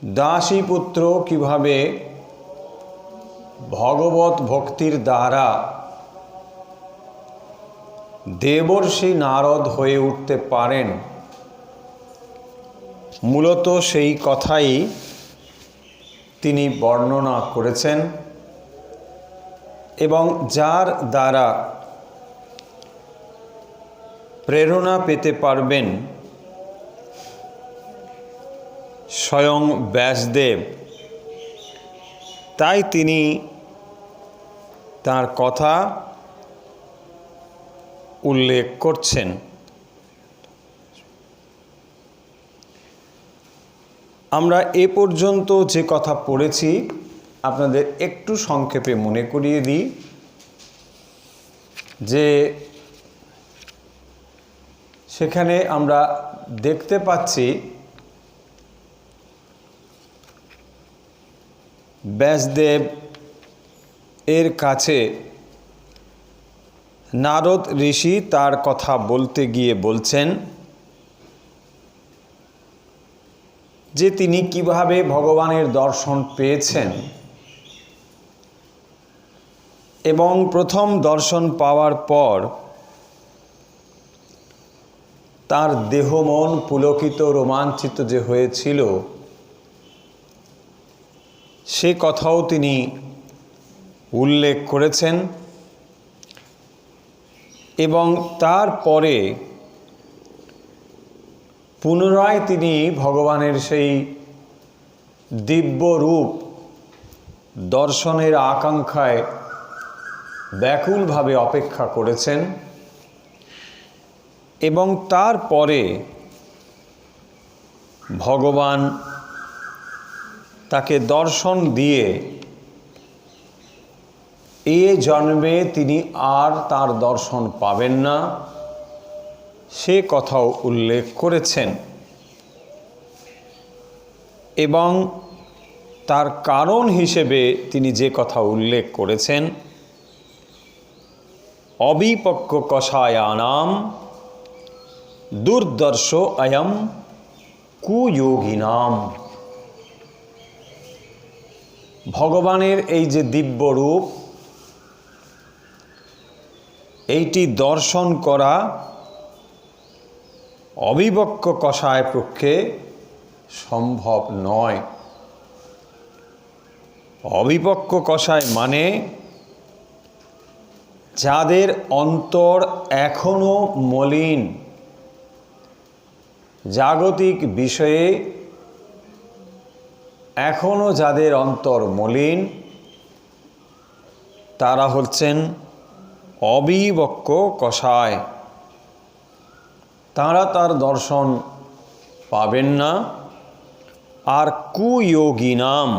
দাসী পুত্র কিভাবে ভগবত ভক্তির দ্বারা দেবর্ষি নারদ হয়ে উঠতে পারেন, মূলত সেই কথাই তিনি বর্ণনা করেছেন এবং যার দ্বারা প্রেরণা পেতে পারবেন স্বয়ং ব্যাসদেব, তাই তিনি তার কথা উল্লেখ করছেন। আমরা এ পর্যন্ত যে কথা পড়েছি আপনাদের একটু সংক্ষেপে মনে করিয়ে দিই যে সেখানে আমরা দেখতে পাচ্ছি ব্যাসদেব এর কাছে নারদ ঋষি তার কথা বলতে গিয়ে বলছেন যে তিনি কিভাবে ভগবানের দর্শন পেয়েছেন এবং প্রথম দর্শন পাওয়ার পর তার দেহ মন পুলকিত রোমাঞ্চিত যে হয়েছিল সে কথাও তিনি উল্লেখ করেছেন এবং তারপরে পুনরায় তিনি ভগবানের সেই দিব্য রূপ দর্শনের আকাঙ্ক্ষায় ব্যাকুলভাবে অপেক্ষা করেছেন এবং তারপরে ভগবান তাকে দর্শন দিয়ে এ জন্মে তিনি আর তার দর্শন পাবেন না সে কথাও উল্লেখ করেছেন এবং তার কারণ হিসেবে তিনি যে কথা উল্লেখ করেছেন অবিপক্ক কষায়ানাম দুর্দর্শ অয়ম কুয়োগিনাম। ভগবানের এই যে দিব্য রূপ এইটি দর্শন করা অবিপক্ক কষায় পক্ষে সম্ভব নয়। অবিপক্ক কষায় মানে যাদের অন্তর এখনো মলিন, জাগতিক বিষয়ে এখনো যাদের অন্তর মলিন, তারা হচ্ছেন অবিপক্ক কষায়, তারা তার দর্শন পাবেন না। আর কুয়োগী নাম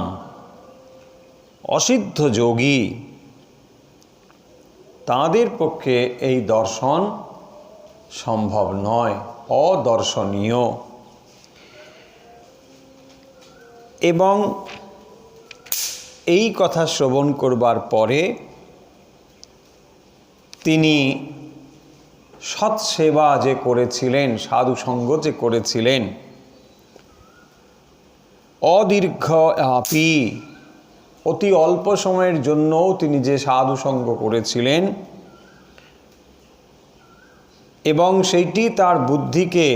অসিদ্ধ যোগী, তাদের পক্ষে এই দর্শন সম্ভব নয়, অদর্শনীয়। এবং এই কথা শ্রবণ করবার পরে তিনি সৎসেবা যে করেছিলেন, সাধুসঙ্গ যে করেছিলেন, অদীর্ঘ আপি অতি অল্প সময়ের জন্যও তিনি যে সাধুসঙ্গ করেছিলেন এবং সেইটি তার বুদ্ধিকে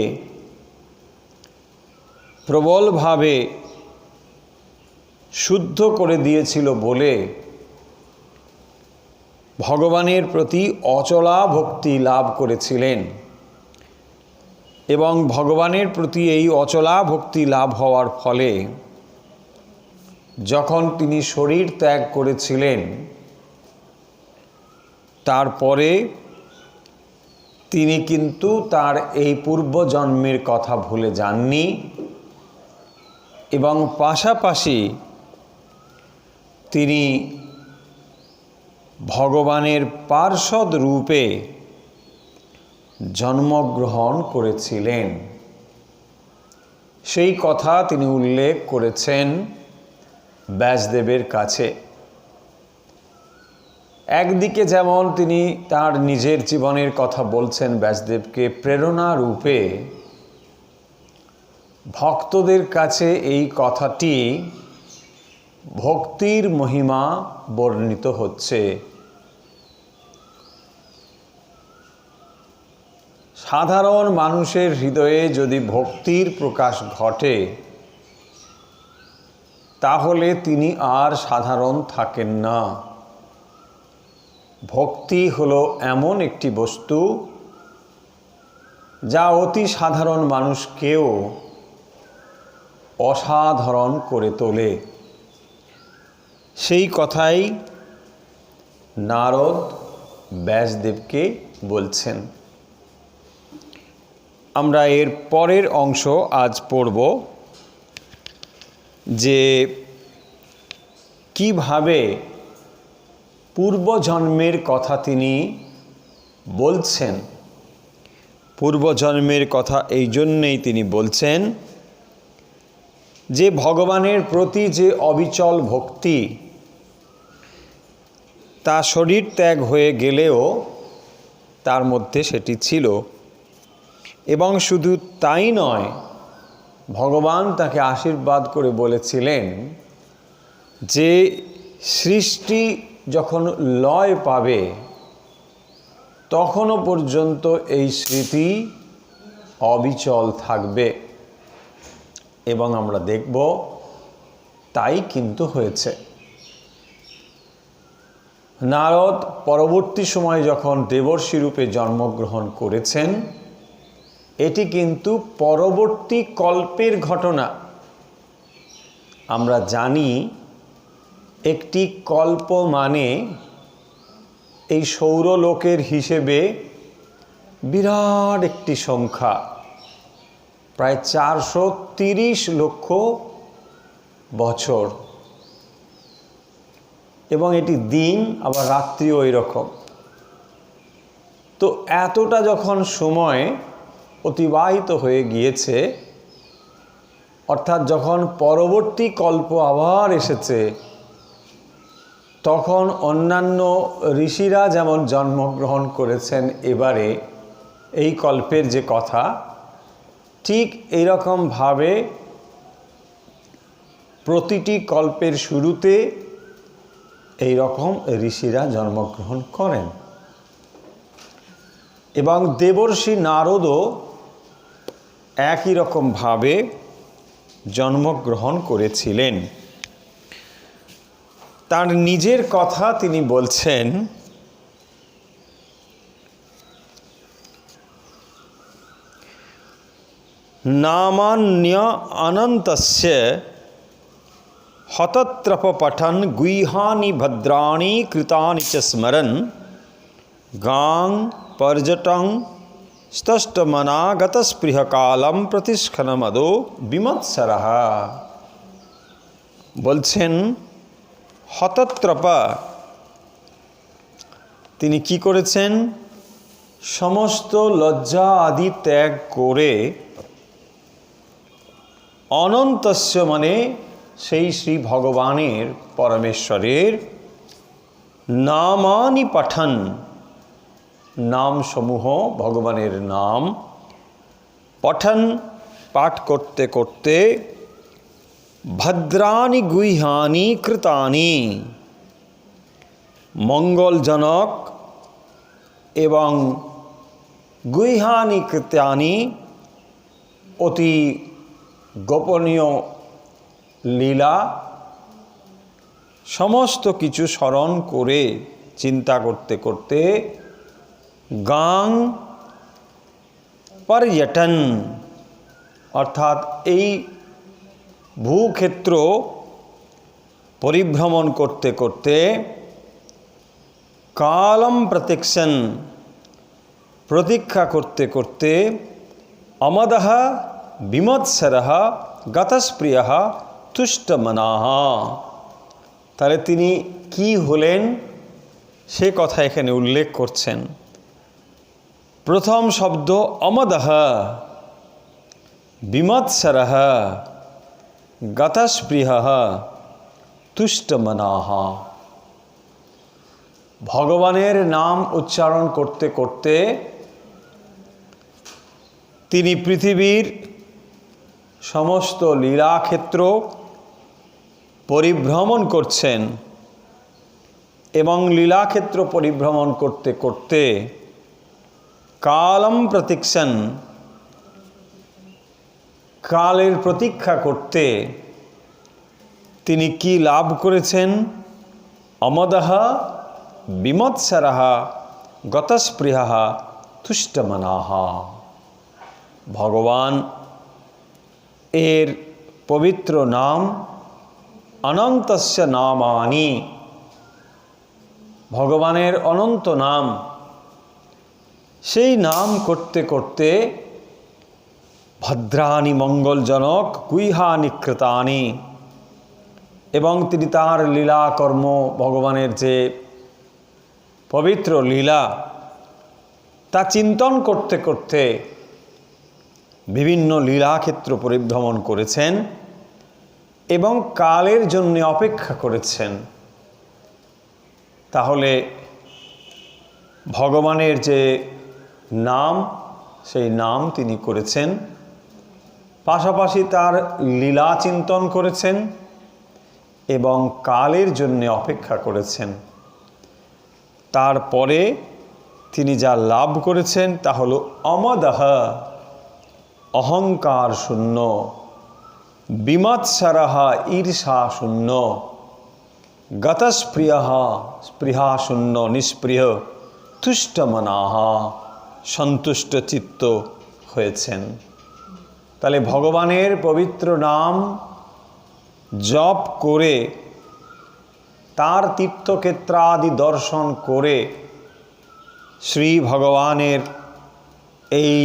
প্রবলভাবে শুদ্ধ করে দিয়েছিল বলে ভগবানের প্রতি অচলা ভক্তি লাভ করেছিলেন এবং ভগবানের প্রতি এই অচলা ভক্তি লাভ হওয়ার ফলে যখন তিনি শরীর ত্যাগ করেছিলেন তারপরে তিনি কিন্তু তার এই পূর্বজন্মের কথা ভুলে যাননি এবং পাশাপাশি তিনি ভগবানের পার্ষদ রূপে জন্মগ্রহণ করেছিলেন। সেই কথা তিনি উল্লেখ করেছেন ব্যাসদেবের কাছে। একদিকে যেমন তিনি তার নিজের জীবনের কথা বলছেন ব্যাসদেবকে প্রেরণা রূপে, ভক্তদের কাছে এই কথাটি ভক্তির মহিমা বর্ণিত হচ্ছে। সাধারণ মানুষের হৃদয়ে যদি ভক্তির প্রকাশ ঘটে, তাহলে তিনি আর সাধারণ থাকেন না। ভক্তি হলো এমন একটি বস্তু যা অতি সাধারণ মানুষকেও অসাধারণ করে তোলে। সেই কথাই নারদ ব্যাসদেবকে বলছেন। আমরা এর পরের অংশ আজ পড়ব, যে কিভাবে পূর্বজন্মের কথা তিনি বলছেন। পূর্বজন্মের কথা এই জন্যেই তিনি বলছেন যে ভগবানের প্রতি যে অবিচল ভক্তি, তা শরীর ত্যাগ হয়ে গেলেও তার মধ্যে সেটি ছিল। এবং শুধু তাই নয়, ভগবান তাকে আশীর্বাদ করে বলেছিলেন যে সৃষ্টি যখন লয় পাবে তখনও পর্যন্ত এই স্মৃতি অবিচল থাকবে। এবং আমরা দেখব তাই কিন্তু হয়েছে। নারদ পরবর্তী সময়ে যখন দেবর্ষি রূপে জন্মগ্রহণ করেছেন, এটি কিন্তু পরবর্তী কল্পের ঘটনা। আমরা জানি একটি কল্প মানে এই সৌরলোকের হিসেবে বিরাট একটি সংখ্যা, প্রায় 430 লক্ষ বছর। এবং এটি দিন, আবার রাত্রিও এরকম। তো এতটা যখন সময় অতিবাহিত হয়ে গিয়েছে, অর্থাৎ যখন পরবর্তী কল্প আবার এসেছে, তখন অন্যান্য ঋষিরা যেমন জন্মগ্রহণ করেছেন এবারে এই কল্পের যে কথা, ঠিক এইরকমভাবে প্রতিটি কল্পের শুরুতে এই রকম ঋষিরা জন্মগ্রহণ করেন। এবং দেবর্ষি নারদও একই রকমভাবে জন্মগ্রহণ করেছিলেন। তার নিজের কথা তিনি বলছেন, নামান্য অনন্তস্য হতত্রপ পঠন গুহ্যানি ভদ্রাণি কৃতানি চ স্মরন গাং পর্যটং স্তষ্টমনাগত স্পৃহ কালম প্রতিষ্খনমদো বিমৎসরঃ। বলছেন হতত্রপ তিনি কি করেছেন? সমস্ত লজ্জা আদি ত্যাগ করে অনন্তস্য মানে সেই শ্রী ভগবানের পরমেশ্বরের নামানি পঠন, নাম সমূহ, ভগবানের নাম পঠন পাঠ করতে করতে ভদ্রানি গুহ্যানি কৃতানি, মঙ্গলজনক এবং গুহ্যানি কৃতানি অতি গোপনীয় লীলা সমস্ত কিছু স্মরণ করে চিন্তা করতে করতে গাং পর্যটন অর্থাৎ এই ভূক্ষেত্র পরিভ্রমণ করতে করতে কালম প্রতীক্ষণ প্রতীক্ষা করতে করতে অমদঃ বিমৎসরঃ গতস্প্রিয়ঃ তুষ্টমনাঃ। তাহলে তিনি কি হলেন সে কথা এখানে উল্লেখ করছেন। প্রথম শব্দ অমদঃ, বিমৎসরঃ, গতস্প্রিয়ঃ, তুষ্টমনাঃ। ভগবানের নাম উচ্চারণ করতে করতে তিনি পৃথিবীর সমস্ত লীলাক্ষেত্র পরিভ্রমণ করছেন এবং লীলাক্ষেত্র পরিভ্রমণ করতে করতে কালম প্রতীক্ষণ, কালের প্রতীক্ষা করতে তিনি কি লাভ করেছেন? অমদহ বিমৎসরः গতস্পৃহः তুষ্টমনাঃ। ভগবান এর পবিত্র নাম অনন্তস্য নামানি, ভগবানের অনন্ত নাম, সেই নাম করতে করতে ভদ্রাণি মঙ্গলজনক গুহ্যানি কৃতানি, এবং তিনি তাঁর লীলাকর্ম, ভগবানের যে পবিত্র লীলা তা চিন্তন করতে করতে বিভিন্ন লীলাক্ষেত্র পরিভ্রমণ করেছেন এবং কালের জন্য অপেক্ষা করেছেন। তাহলে ভগবানের যে নাম, সেই নাম তিনি করেছেন, পাশাপাশি তার লীলা চিন্তন করেছেন এবং কালের জন্য অপেক্ষা করেছেন। তারপরে তিনি যা লাভ করেছেন তা হল অমদহ, অহংকার শূন্য, বিমৎসরः ঈর্ষা শূন্য, গতস্পৃহः স্পৃহা শূন্য, নিষ্পৃহ, তুষ্টমনাঃ সন্তুষ্ট চিত্ত হয়েছেন। তাহলে ভগবানের পবিত্র নাম জপ করে, তার তীর্থক্ষেত্রাদি দর্শন করে শ্রী ভগবানের এই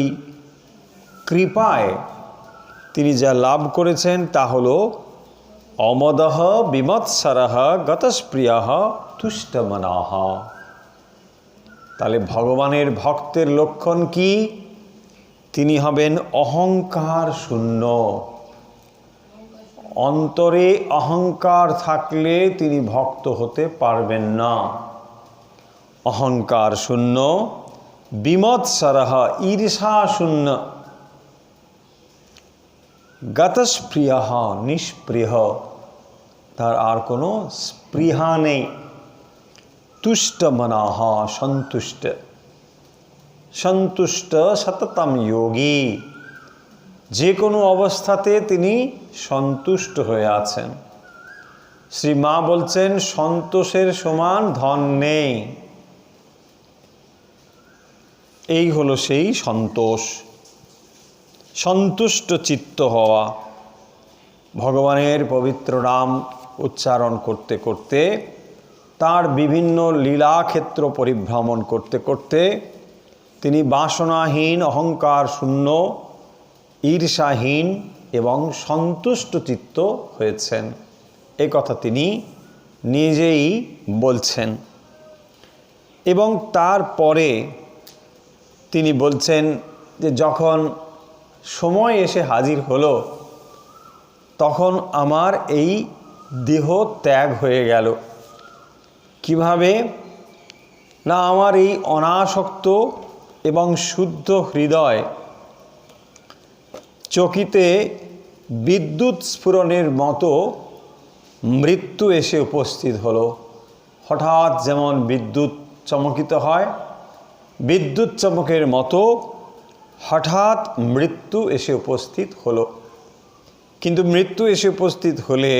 কৃপায় তিনি যা লাভ করেছেন তা হল অমদহ বিমৎসরः গতস্পৃহः তুষ্টমনাঃ। তাহলে ভগবানের ভক্তের লক্ষণ কি? তিনি হবেন অহংকার শূন্য। অন্তরে অহংকার থাকলে তিনি ভক্ত হতে পারবেন না। অহংকার শূন্য, বিমৎসরः ঈর্ষা শূন্য, গতস্পৃহः নিষ্পৃহ, তার আর কোনো স্পৃহা নেই, তুষ্টমনাঃ সন্তুষ্ট, সন্তুষ্ট সততম যোগী, যে কোনো অবস্থাতে তিনি সন্তুষ্ট হয়ে আছেন। শ্রী মা বলছেন সন্তোষের সমান ধন নেই। এই হলো সেই সন্তোষ, সন্তুষ্ট চিত্ত হওয়া। ভগবানের পবিত্র নাম উচ্চারণ করতে করতে, তার বিভিন্ন লীলাক্ষেত্র পরিভ্রমণ করতে করতে তিনি বাসনাহীন, অহংকার শূন্য, ঈর্ষাহীন এবং সন্তুষ্ট চিত্ত হয়েছেন। এই কথা তিনি নিজেই বলছেন। এবং তারপরে তিনি বলছেন যে যখন সময় এসে হাজির হলো, তখন আমার এই দেহ ত্যাগ হয়ে গেল। কিভাবে না, আমার এই অনাসক্ত এবং শুদ্ধ হৃদয় চকিতে বিদ্যুৎ স্ফুরণের মতো মৃত্যু এসে উপস্থিত হলো। হঠাৎ যেমন বিদ্যুৎ চমকিত হয়, বিদ্যুৎ চমকের মতো হঠাৎ মৃত্যু এসে উপস্থিত হলো। কিন্তু মৃত্যু এসে উপস্থিত হলে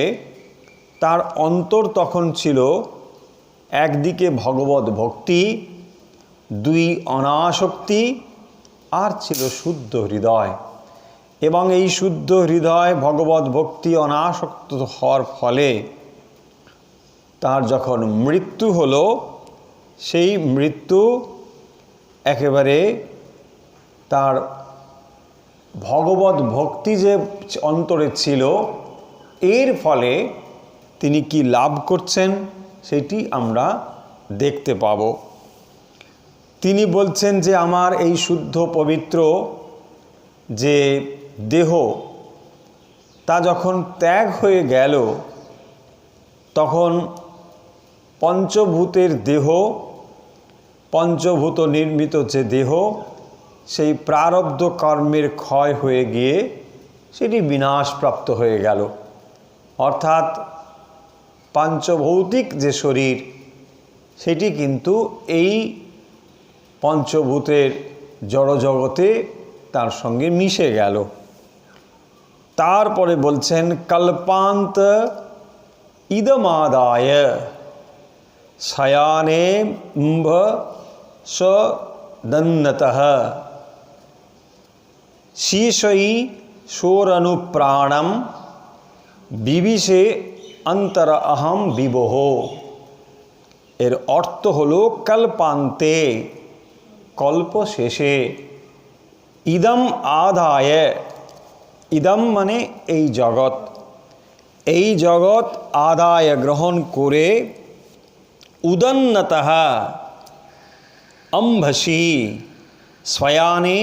তার অন্তর তখন ছিল একদিকে ভগবত ভক্তি, দুই অনাসক্তি, আর ছিল শুদ্ধ হৃদয়। এবং এই শুদ্ধ হৃদয় ভগবত ভক্তি অনাসক্ত হওয়ার ফলে তার যখন মৃত্যু হলো, সেই মৃত্যু একেবারে তার ভগবত ভক্তি যে অন্তরে ছিল, এর ফলে তিনি কি লাভ করছেন সেটি আমরা দেখতে পাব। তিনি বলছেন যে আমার এই শুদ্ধ পবিত্র যে দেহ, তা যখন ত্যাগ হয়ে গেল, তখন পঞ্চভূতের দেহ, পঞ্চভূত নির্মিত যে দেহ, সেই প্রারব্ধ কর্মের ক্ষয় হয়ে গিয়ে সেটি বিনাশপ্রাপ্ত হয়ে গেল। অর্থাৎ পাঞ্চভৌতিক যে শরীর সেটি কিন্তু এই পঞ্চভূতের জড়জগতে তার সঙ্গে মিশে গেল। তারপরে বলছেন কল্পান্ত ইদমাদায় শয়ানে সদন্নতঃ শীর্ষই শোরনুপ্রাণম বিবিশে অন্তর অহম বিবহ। এর অর্থ হলো কল্পান্তে, কল্প শেষে, ইদম আদায়, ইদম মানে এই জগৎ, এই জগৎ আদায় গ্রহণ করে উদন্নতঃ অম্ভসি স্বয়ানে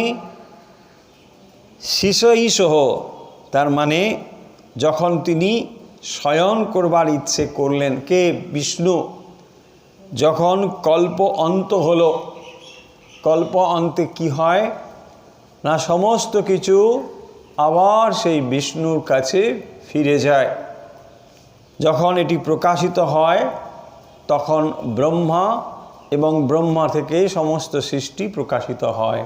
শিশঈশঃ, তার মানে যখন তিনি শয়ন করবার ইচ্ছে করলেন, কে? বিষ্ণু। যখন কল্প অন্ত হলো, কল্প অন্তে কি হয় না, সমস্ত কিছু আবার সেই বিষ্ণুর কাছে ফিরে যায়। যখন এটি প্রকাশিত হয় তখন ব্রহ্মা এবং ব্রহ্মা থেকে সমস্ত সৃষ্টি প্রকাশিত হয়।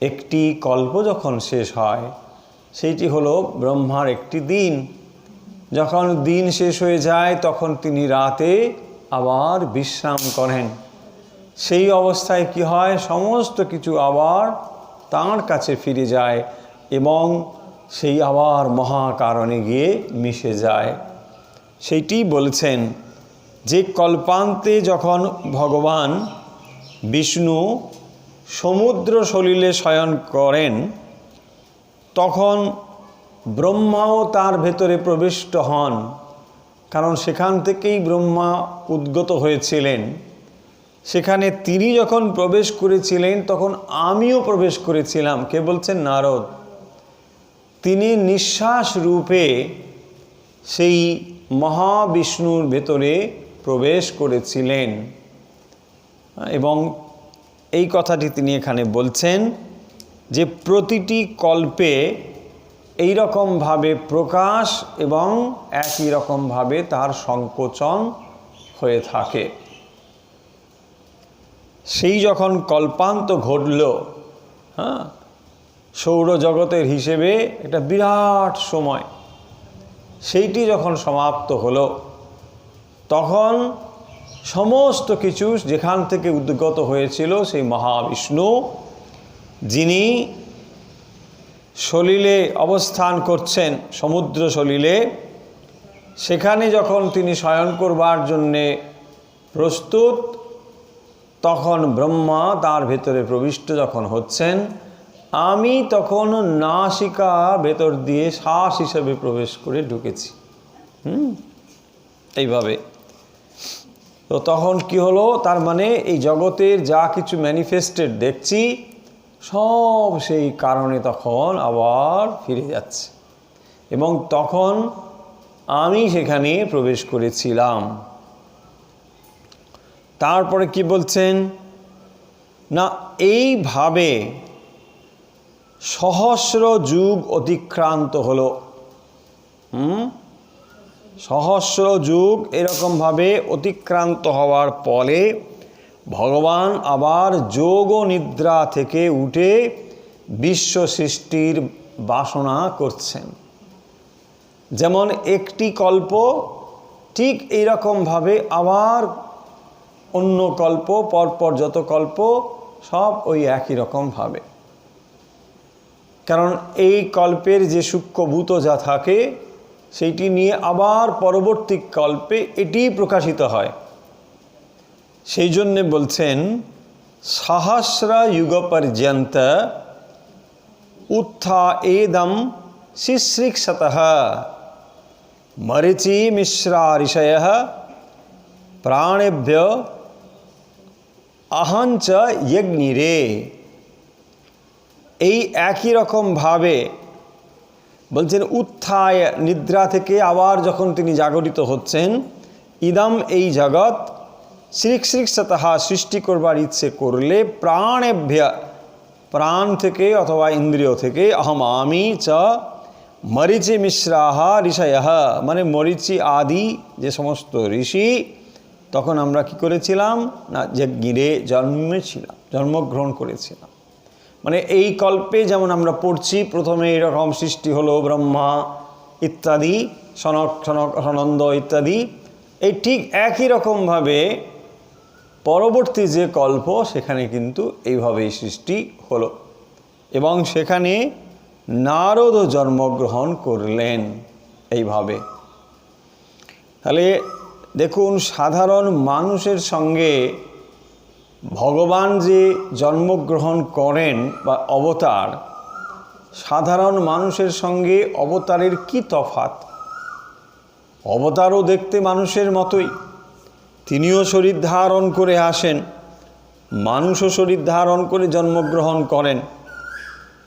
একটি কল্প যখন শেষ হয় সেইটি হলো ব্রহ্মার একটি দিন। যখন দিন শেষ হয়ে যায় তখন তিনি রাতে আবার বিশ্রাম করেন। সেই অবস্থায় কি হয়, সমস্ত কিছু আবার তাঁর কাছে ফিরে যায় এবং সেই আবার মহাকারণে গিয়ে মিশে যায়। সেইটি বলছেন যে কল্পান্তে যখন ভগবান বিষ্ণু সমুদ্র সলিলে শয়ন করেন তখন ব্রহ্মাও তার ভেতরে প্রবিষ্ট হন, কারণ সেখান থেকেই ব্রহ্মা উদ্গত হয়েছিলেন। সেখানে তিনি যখন প্রবেশ করেছিলেন তখন আমিও প্রবেশ করেছিলাম। কে বলছেন? নারদ। তিনি নিঃশ্বাস রূপে সেই মহাবিষ্ণুর ভেতরে প্রবেশ করেছিলেন এবং এই কথাটি তিনি এখানে বলছেন যে প্রতিটি কল্পে এই রকমভাবে প্রকাশ এবং একই রকমভাবে তার সংকোচন হয়ে থাকে। সেই যখন কল্পান্ত ঘটল, সৌরজগতের হিসেবে এটা বিরাট সময়, সেইটি যখন সমাপ্ত হলো তখন সমস্ত কিছু যেখান থেকে উদ্গত হয়েছিল সেই মহাবিষ্ণু, যিনি সলিলে অবস্থান করছেন সমুদ্র সলিলে, সেখানে যখন তিনি শয়ন করবার জন্যে প্রস্তুত তখন ব্রহ্মা তার ভেতরে প্রবিষ্ট যখন হচ্ছেন, আমি তখন নাসিকা ভেতর দিয়ে শ্বাস হিসেবে প্রবেশ করে ঢুকেছি। এইভাবে তো তখন কি হলো, তার মানে এই জগতের যা কিছু ম্যানিফেস্টেড দেখছি সব সেই কারণে তখন আবার ফিরে যাচ্ছে এবং তখন আমি সেখানে প্রবেশ করেছিলাম। তারপরে কি বলছেন না, এইভাবে সহস্র যুগ অতিক্রান্ত হলো। সহস্র যুগ এরকমভাবে অতিক্রান্ত হওয়ার পরে ভগবান আবার যোগ নিদ্রা থেকে উঠে বিশ্ব সৃষ্টির বাসনা করছেন। যেমন একটি কল্প, ঠিক এইরকমভাবে আবার অন্য কল্প, পরপর যত কল্প সব ওই একই রকমভাবে, কারণ এই কল্পের যে সূক্ষ্মভূত যা থাকে সেইটি নিয়ে আবার পরবর্তী কল্পে এটি প্রকাশিত হয়। সেই জন্যে বলছেন সহস্র যুগ পর্যন্ত উত্থা এদম শিশ্রিক্ষতঃ মরিচি মিশ্রা ঋষয়ঃ প্রাণেভ্য অহঞ্চ যজ্ঞিরে। এই একই রকমভাবে বলছেন উত্থায়, নিদ্রা থেকে আবার যখন তিনি জাগরিত হচ্ছেন, ইদম এই জগৎ শিশ্রিক্ষতঃ সৃষ্টি করবার ইচ্ছে করলে প্রাণেভ্য, প্রাণ থেকে অথবা ইন্দ্রিয় থেকে, অহম আমি চ মরিচি মিশ্রাহ ঋষয়ঃ, মানে মরিচি আদি যে সমস্ত ঋষি, তখন আমরা কি করেছিলাম না, যে গিরে জন্মগ্রহণ করেছিলাম। মানে এই কল্পে যেমন আমরা পড়ছি, প্রথমে এরকম সৃষ্টি হলো ব্রহ্মা ইত্যাদি, সনক সনক সনন্দ ইত্যাদি, এই ঠিক একই রকমভাবে পরবর্তী যে কল্প সেখানে কিন্তু এইভাবেই সৃষ্টি হলো, এবং সেখানে নারদও জন্মগ্রহণ করলেন এইভাবে। তাহলে দেখুন, সাধারণ মানুষের সঙ্গে ভগবান যে জন্মগ্রহণ করেন বা অবতার, সাধারণ মানুষের সঙ্গে অবতারের কি তফাৎ? অবতারও দেখতে মানুষের মতোই, তিনিও শরীর ধারণ করে আসেন, মানুষও শরীর ধারণ করে জন্মগ্রহণ করেন,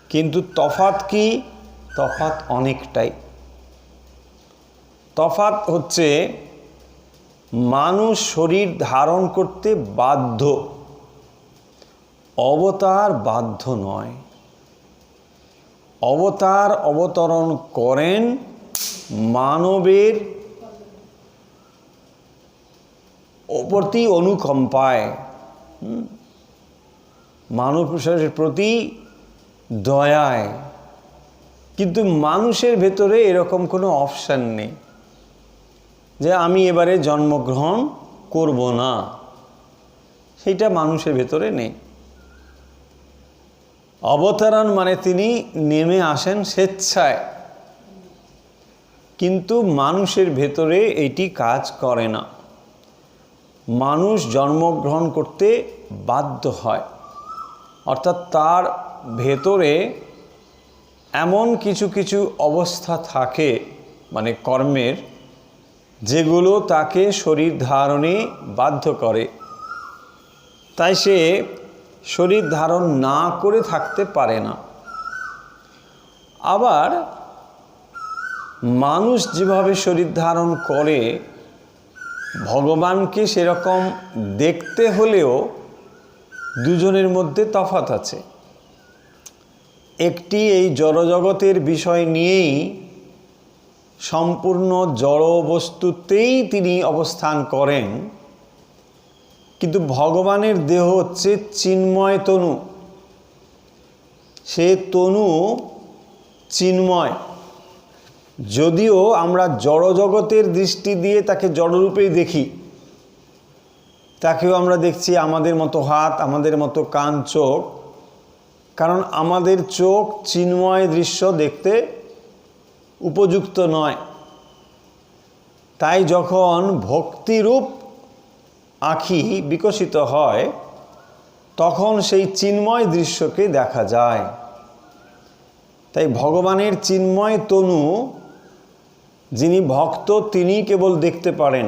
কিন্তু তফাৎ কি? তফাৎ অনেকটাই। তফাৎ হচ্ছে মানুষ শরীর ধারণ করতে বাধ্য, অবতার বাধ্য নয়। অবতার অবতরণ করেন মানবের প্রতি অনুকম্পায়, মানবের প্রতি দয়ায়, কিন্তু মানুষের ভেতরে এরকম কোনো অপশান নেই যে আমি এবারে জন্মগ্রহণ করব না, সেইটা মানুষের ভেতরে নেই। অবতারণ মানে তিনি নেমে আসেন স্বেচ্ছায়, কিন্তু মানুষের ভেতরে এটি কাজ করে না। মানুষ জন্মগ্রহণ করতে বাধ্য হয়, অর্থাৎ তার ভেতরে এমন কিছু কিছু অবস্থা থাকে, মানে কর্মের, যেগুলো তাকে শরীর ধারণে বাধ্য করে, তাই সে শরীর ধারণ না করে থাকতে পারে না। আবার মানুষ যেভাবে শরীর ধারণ করে, ভগবানকে সেরকম দেখতে হলেও দুজনের মধ্যে তফাৎ আছে। একটি এই জড়জগতের বিষয় নিয়েই, সম্পূর্ণ জড় বস্তুতেই তিনি অবস্থান করেন, কিন্তু ভগবানের দেহ হচ্ছে চিন্ময় তনু, সে তনু চিন্ময়। যদিও আমরা জড়জগতের দৃষ্টি দিয়ে তাকে জড়রূপেই দেখি, তাকেও আমরা দেখছি আমাদের মতো হাত, আমাদের মতো কান, চোখ, কারণ আমাদের চোখ চিন্ময় দৃশ্য দেখতে উপযুক্ত নয়। তাই যখন ভক্তিরূপ আঁখি বিকশিত হয়, তখন সেই চিন্ময় দৃশ্যকে দেখা যায়। তাই ভগবানের চিন্ময় তনু যিনি ভক্ত, তিনি কেবল দেখতে পারেন।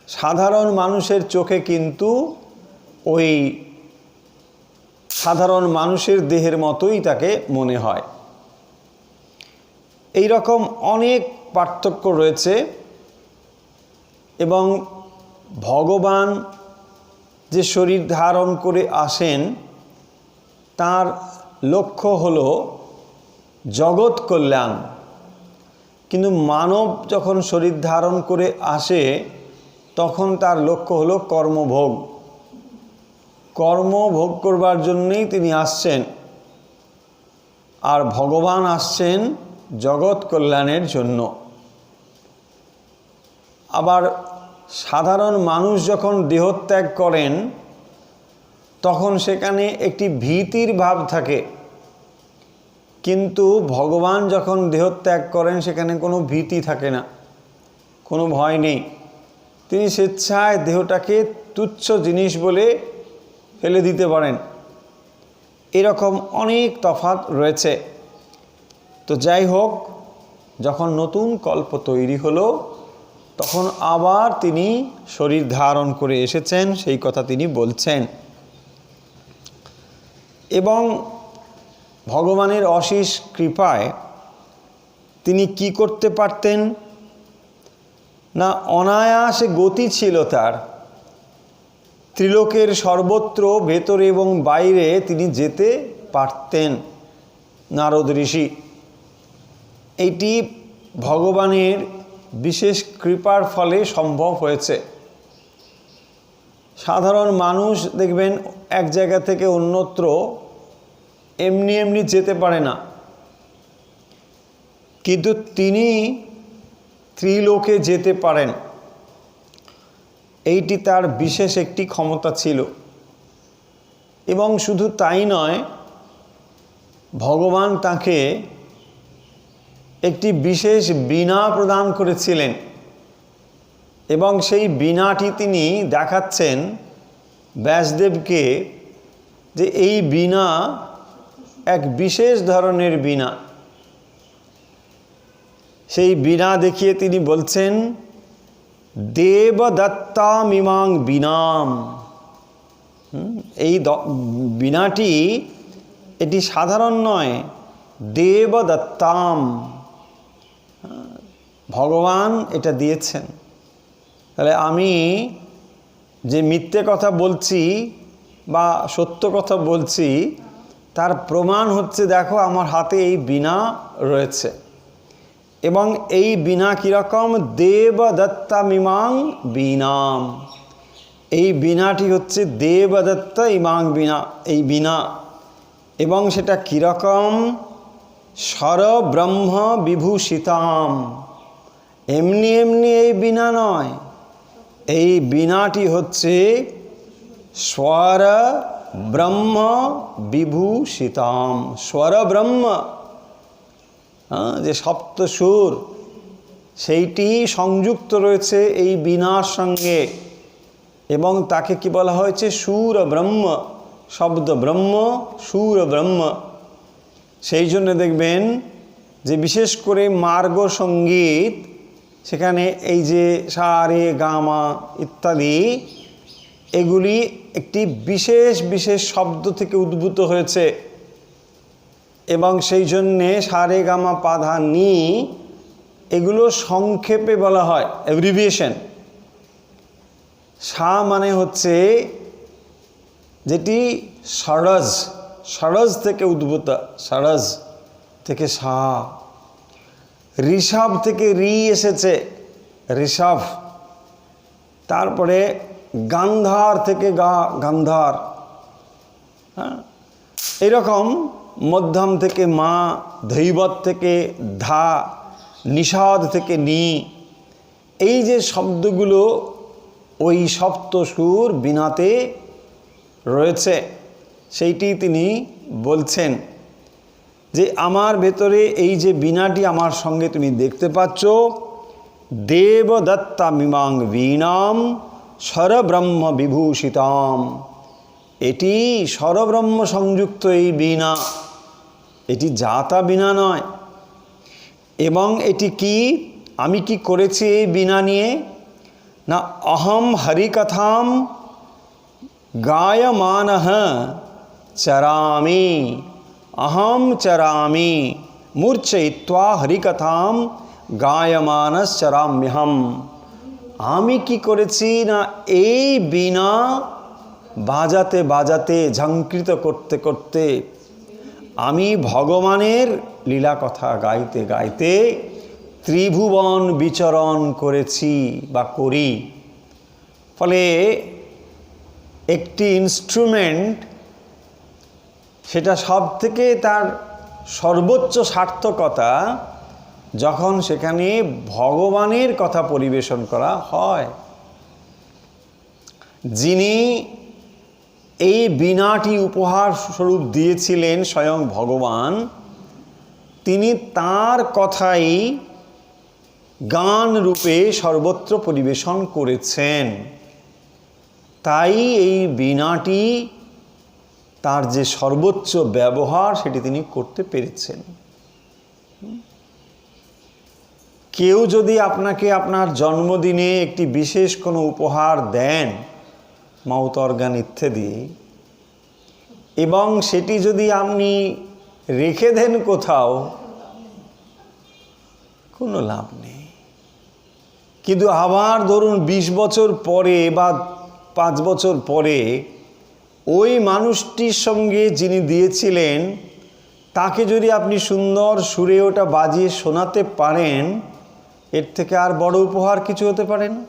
সাধারণ মানুষের চোখে কিন্তু ওই সাধারণ মানুষের দেহের মতোই তাকে মনে হয়। এই রকম অনেক পার্থক্য রয়েছে, এবং ভগবান যে শরীর ধারণ করে আসেন, তার লক্ষ্য হলো জগৎ কল্যাণ। কিন্তু মানব যখন শরীর ধারণ করে আসে, তখন তার লক্ষ্য হলো কর্মভোগ। কর্ম ভোগ করবার জন্যেই তিনি আসছেন, আর ভগবান আসছেন জগৎ কল্যাণের জন্য। আবার সাধারণ মানুষ যখন দেহত্যাগ করেন, তখন সেখানে একটি ভীতির ভাব থাকে, কিন্তু ভগবান যখন দেহত্যাগ করেন, সেখানে কোনো ভীতি থাকে না, কোনো ভয় নেই। তিনি স্বেচ্ছায় দেহটাকে তুচ্ছ জিনিস বলে ফেলে দিতে পারেন। এরকম অনেক তফাৎ রয়েছে। তো যাই হোক, যখন নতুন কল্প তৈরি হলো, তখন আবার তিনি শরীর ধারণ করে এসেছেন, সেই কথা তিনি বলছেন। এবং ভগবানের অশেষ কৃপায় তিনি কি করতে পারতেন না, অনায়াসে গতি ছিল তার। ত্রিলোকের সর্বত্র ভেতরে এবং বাইরে তিনি যেতে পারতেন। নারদ ঋষি এইটি ভগবানের বিশেষ কৃপার ফলে সম্ভব হয়েছে। সাধারণ মানুষ দেখবেন এক জায়গা থেকে অন্যত্র এমনি এমনি যেতে পারে না, কিন্তু তিনি ত্রিলোকে যেতে পারেন। এইটি তার বিশেষ একটি ক্ষমতা ছিল। এবং শুধু তাই নয়, ভগবান তাকে একটি বিশেষ বীণা প্রদান করেছিলেন এবং সেই বীণাটি তিনি দেখাচ্ছেন ব্যাসদেবকে যে এই বীণা এক বিশেষ ধরনের বীণা। সেই বীণা দেখিয়ে তিনি বলছেন, দেবদত্তামিমাং বীণাম। এই বীণাটি এটি সাধারণ নয়, দেবদত্তাম, ভগবান এটা দিয়েছেন। তাহলে আমি যে মিথ্যে কথা বলছি বা সত্য কথা বলছি তার প্রমাণ হচ্ছে, দেখো আমার হাতে এই বীণা রয়েছে। এবং এই বীণা কীরকম? দেবদত্তামিমাং বীণাম। এই বীণাটি হচ্ছে দেবদত্ত ইমাং বীণা, এই বীণা। এবং সেটা কীরকম? স্বরব্রহ্ম বিভূষিতাম। এমনি এমনি এই বীণা নয়, এই বীণাটি হচ্ছে স্বর ব্রহ্ম বিভূষিতাম। স্বর ব্রহ্ম, যে সপ্তসুর সেইটি সংযুক্ত রয়েছে এই বীণার সঙ্গে, এবং তাকে কি বলা হয়েছে? সুর ব্রহ্ম, শব্দ ব্রহ্ম, সুর ব্রহ্ম। সেই জন্য দেখবেন যে বিশেষ করে মার্গ সঙ্গীত, সেখানে এই যে সা রে গা মা ইত্যাদি, এগুলি একটি বিশেষ বিশেষ শব্দ থেকে উদ্ভূত হয়েছে। এবং সেই জন্যে সা রে গা মা পা ধা নি এগুলো সংক্ষেপে বলা হয়, অ্যাব্রিভিয়েশন। সা মানে হচ্ছে যেটি ষড়জ, ষড়জ থেকে উদ্ভূত, ষড়জ থেকে সা। ঋষভ থেকে রি এসেছে, ঋষভ। তারপরে গান্ধার থেকে গা, গান্ধার। হ্যাঁ, এরকম মধ্যম থেকে মা, ধৈবত থেকে ধা, নিষাদ থেকে নি। এই যে শব্দগুলো ওই সপ্তসুর বীণাতে রয়েছে, সেইটি তিনি বলছেন যে আমার ভেতরে এই যে বীণাটি আমার সঙ্গে তুমি দেখতে পাচ্ছ, দেবদত্তামিমাং বীণাম স্বরব্রহ্ম বিভূষিতাম। এটি স্বরব্রহ্ম সংযুক্ত এই বীণা, এটি যাতা বীণা নয়। এবং এটি কি, আমি কি করেছি এই বীণা নিয়ে? না, অহম হরিকথাম গায়মানঃ চরামি, অহম চরামি মূর্ছয়িত্বা হরিকথাম গায়মানশ্চরাম্যহম। আমি কি করেছি? না, এই বীণা বাজাতে বাজাতে, ঝঙ্কৃত করতে করতে আমি ভগবানের লীলা কথা গাইতে গাইতে ত্রিভুবন বিচরণ করেছি বা করি। ফলে একটি ইনস্ট্রুমেন্ট, সেটা সব থেকে তার সর্বোচ্চ সার্থকতা যখন সেখানে ভগবানের কথা পরিবেশন করা হয়। যিনি এই বীণাটি উপহার স্বরূপ দিয়েছিলেন স্বয়ং ভগবান, তিনি তার কথাই গান রূপে সর্বত্র পরিবেশন করেছেন। তাই এই বীণাটি তার যে সর্বোচ্চ ব্যবহার সেটি তিনি করতে পেরেছেন। কেউ যদি আপনাকে আপনার জন্মদিনে একটি বিশেষ কোনো উপহার দেন, মাউথ অর্গান ইত্যাদি, এবং সেটি যদি আপনি রেখে দেন কোথাও, কোনো লাভ নেই। কিন্তু আবার ধরুন 20 বছর পরে বা 5 বছর পরে ওই মানুষটির সঙ্গে যিনি দিয়েছিলেন তাকে যদি আপনি সুন্দর সুরে ওটা বাজিয়ে শোনাতে পারেন, এর থেকে আর বড় উপহার কিছু হতে পারে না।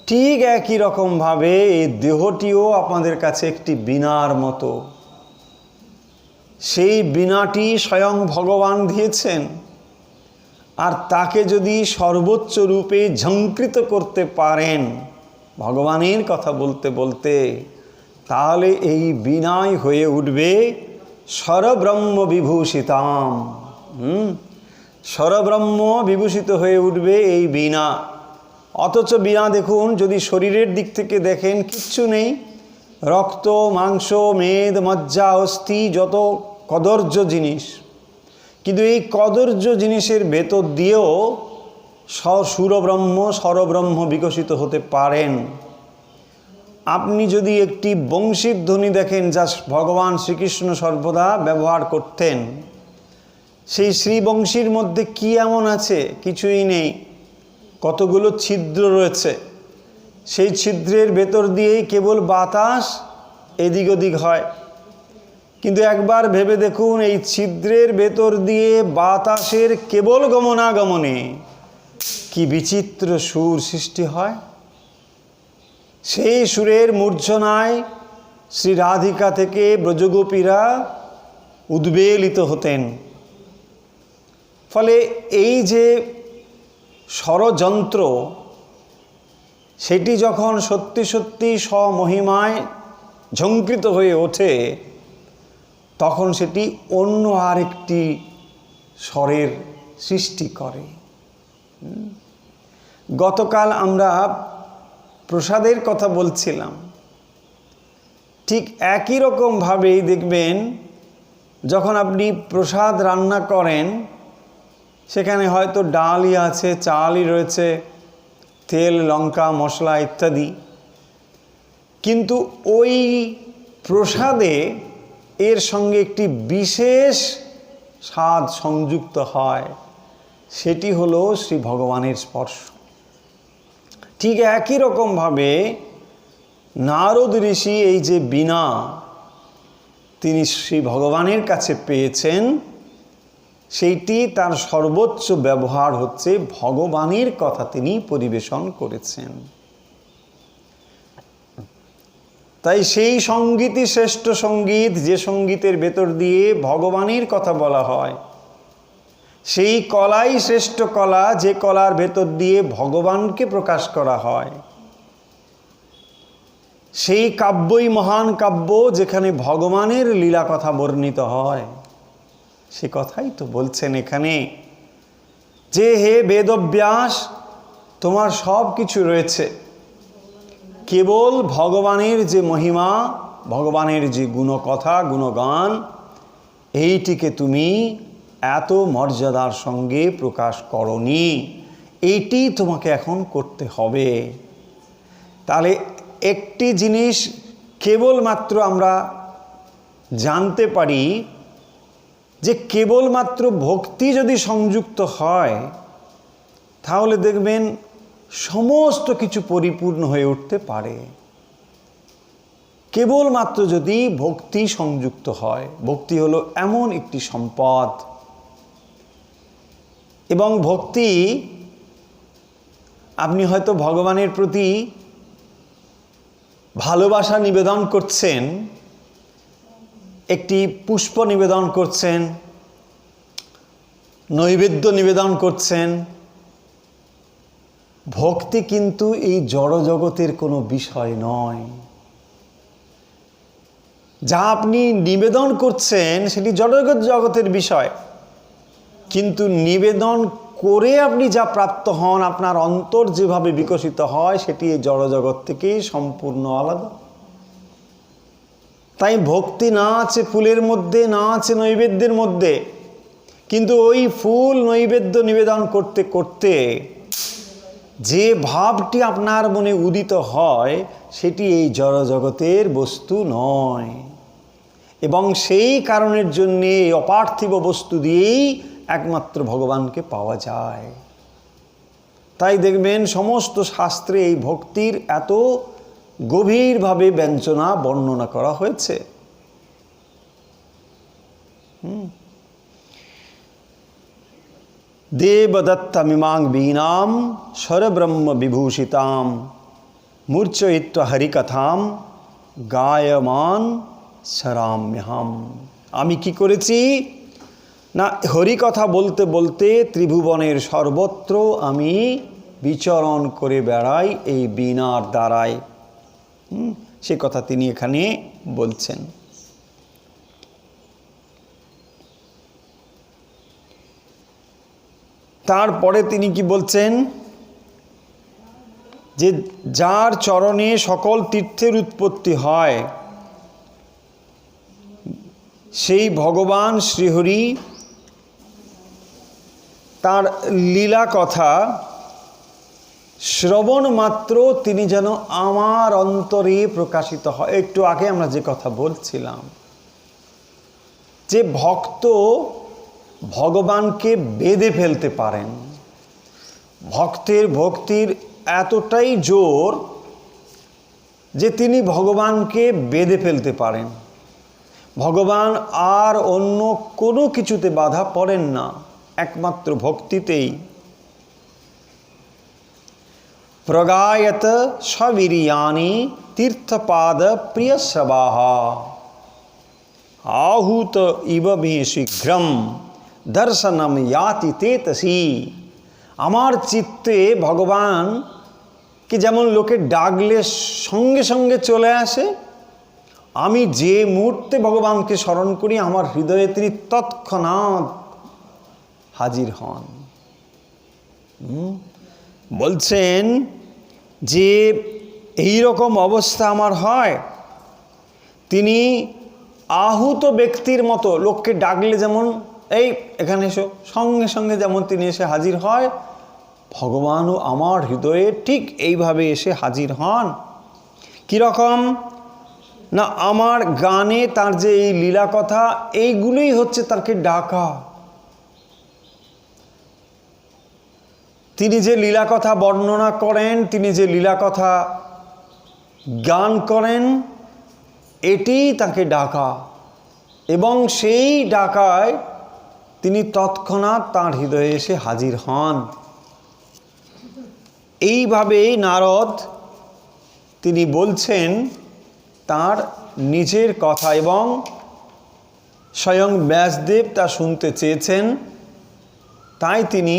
ঠিক একই রকমভাবে এই দেহটিও আপনাদের কাছে একটি বীণার মতো। সেই বীণাটি স্বয়ং ভগবান দিয়েছেন, আর তাকে যদি সর্বোচ্চ রূপে ঝঙ্কৃত করতে পারেন ভগবানের কথা বলতে বলতে, তাহলে এই বীণাই হয়ে উঠবে স্বরব্রহ্ম বিভূষিতাম। স্বরব্রহ্ম বিভূষিত হয়ে উঠবে এই বীণা। অথচ বীণা দেখুন, যদি শরীরের দিক থেকে দেখেন কিচ্ছু নেই, রক্ত মাংস মেদ মজ্জা অস্থি, যত কদর্য জিনিস, কিন্তু এই কদর্য জিনিসের ভেতর দিয়েও সুরব্রহ্ম স্বরব্রহ্ম বিকশিত হতে পারেন। আপনি যদি একটি বংশীর ধ্বনি দেখেন, যা ভগবান শ্রীকৃষ্ণ সর্বদা ব্যবহার করতেন, সেই শ্রীবংশীর মধ্যে কি এমন আছে? কিছুই নেই, কতগুলো ছিদ্র রয়েছে। সেই ছিদ্রের ভেতর দিয়েই কেবল বাতাস এদিক ওদিক হয়। কিন্তু একবার ভেবে দেখুন, এই ছিদ্রের ভেতর দিয়ে বাতাসের কেবল গমনাগমনে কি বিচিত্র সুর সৃষ্টি হয়। সেই সুরের মূর্ছনায় শ্রী রাধিকা থেকে ব্রজগোপীরা উদ্বেলিত হতেন। ফলে এই যে ষড়যন্ত্র, সেটি যখন সত্যি সত্যি স্বমহিমায় ঝঙ্কৃত হয়ে ওঠে, তখন সেটি অন্য আরেকটি স্বরের সৃষ্টি করে। গতকাল আমরা প্রসাদের কথা বলছিলাম, ঠিক একই রকমভাবেই দেখবেন, যখন আপনি প্রসাদ রান্না করেন, সেখানে হয়তো ডালই আছে, চালই রয়েছে, তেল লঙ্কা মশলা ইত্যাদি, কিন্তু ওই প্রসাদে এর সঙ্গে একটি বিশেষ স্বাদ সংযুক্ত হয়, সেটি হলো শ্রী ভগবানের স্পর্শ। ঠিক একই রকমভাবে নারদ ঋষি এই যে বীণা তিনি শ্রী ভগবানের কাছে পেয়েছেন, সেইটি তার সর্বোচ্চ ব্যবহার হচ্ছে ভগবানের কথা তিনি পরিবেশন করেছেন। তাই সেই সঙ্গীতই শ্রেষ্ঠ সঙ্গীত, যে সঙ্গীতের ভেতর দিয়ে ভগবানের কথা বলা হয়। সেই কলাই শ্রেষ্ঠ কলা, যে কলার ভেতর দিয়ে ভগবানকে প্রকাশ করা হয়। সেই কাব্যই মহান কাব্য, যেখানে ভগবানের লীলা কথা বর্ণিত হয়। সে কথাই তো বলছেন এখানে, যে হে বেদব্যাস, তোমার সব কিছু রয়েছে, কেবল ভগবানের যে মহিমা, ভগবানের যে গুণকথা গুণগান, এইটিকে তুমি এত মর্যাদার সঙ্গে প্রকাশ করনি, এইটি তোমাকে এখন করতে হবে। তাহলে একটি জিনিস কেবলমাত্র আমরা জানতে পারি, যে কেবলমাত্র ভক্তি যদি সংযুক্ত হয়, তাহলে দেখবেন সমস্ত কিছু পরিপূর্ণ হয়ে উঠতে পারে। কেবলমাত্র যদি ভক্তি সংযুক্ত হয়। ভক্তি হলো এমন একটি সম্পদ, এবং ভক্তি, আপনি হয়তো ভগবানের প্রতি ভালোবাসা নিবেদন করছেন, একটি পুষ্প নিবেদন করছেন, নৈবেদ্য নিবেদন করছেন। ভক্তি কিন্তু এই জড় জগতের কোনো বিষয় নয়। যা আপনি নিবেদন করছেন সেটি জড় জগতের বিষয়, কিন্তু নিবেদন করে আপনি যা প্রাপ্ত হন, আপনার অন্তর যেভাবে বিকশিত হয়, সেটি এই জড় জগৎ থেকে সম্পূর্ণ আলাদা। তাই ভক্তি না আছে ফুলের মধ্যে, না আছে নৈবেদ্যের মধ্যে, কিন্তু ওই ফুল নৈবেদ্য নিবেদন করতে করতে যে ভাবটি আপনার মনে উদিত হয়, সেটি এই জড় জগতের বস্তু নয়, এবং সেই কারণের জন্যে এই অপার্থিব বস্তু দিয়েই একমাত্র ভগবানকে পাওয়া যায়। তাই দেখবেন সমস্ত শাস্ত্রে এই ভক্তির এত গভীরভাবে ব্যঞ্জনা বর্ণনা করা হয়েছে। देवदत्तमिमां वीणां स्वरब्रह्म विभूषितां मूर्छयित्वा हरिकथां गायमान सराम्यहम्। আমি কি করেছি না, হরিকথা বলতে বলতে ত্রিভুবনের সর্বত্র আমি বিচরণ করে বেড়াই এই বীণার দ্বারায়। সে কথা তিনি এখানে বলছেন। তারপরে তিনি কি বলছেন, যে যার চরণে সকল তীর্থের উৎপত্তি হয় সেই ভগবান শ্রীহরি তার লীলা কথা শ্রবণ মাত্র তিনি যেন আমার অন্তরে প্রকাশিত হয়। একটু আগে আমরা যে কথা বলছিলাম, যে ভক্ত ভগবানকে বেঁধে ফেলতে পারেন, ভক্তের ভক্তির এতটাই জোর যে তিনি ভগবানকে বেঁধে ফেলতে পারেন। ভগবান আর অন্য কোনো কিছুতে বাধা পড়েন না, একমাত্র ভক্তিতেই। প্রগায়ত সবীরিয়ানি তীর্থপাদ প্রিয় সবাহা আহুত ইব মে শীঘ্রম দর্শনম ইয়াতি তেতসি। আমার চিত্তে ভগবান কি যেমন লোকে ডাকলে সঙ্গে সঙ্গে চলে আসে, আমি যে মুহূর্তে ভগবানকে স্মরণ করি আমার হৃদয়ে তিনি তৎক্ষণাৎ হাজির হন। বলছেন যে এই রকম অবস্থা আমার হয়, তিনি আহুত ব্যক্তির মতো, লোককে ডাকলে যেমন এই এখানে এসো, সঙ্গে সঙ্গে যেমন তিনি এসে হাজির হয়, ভগবানও আমার হৃদয়ে ঠিক এইভাবে এসে হাজির হন। কীরকম না, আমার গানে তার যে এই লীলা কথা, এইগুলোই হচ্ছে তাকে ডাকা। তিনি যে লীলা কথা বর্ণনা করেন, তিনি যে লীলা কথা গান করেন, এটিই তাকে ডাকা, এবং সেই ডাকায় তিনি তৎক্ষণাৎ তাঁর হৃদয়ে এসে হাজির হন। এইভাবেই নারদ তিনি বলছেন তার নিজের কথা, এবং স্বয়ং ব্যাসদেব তা শুনতে চেয়েছেন, তাই তিনি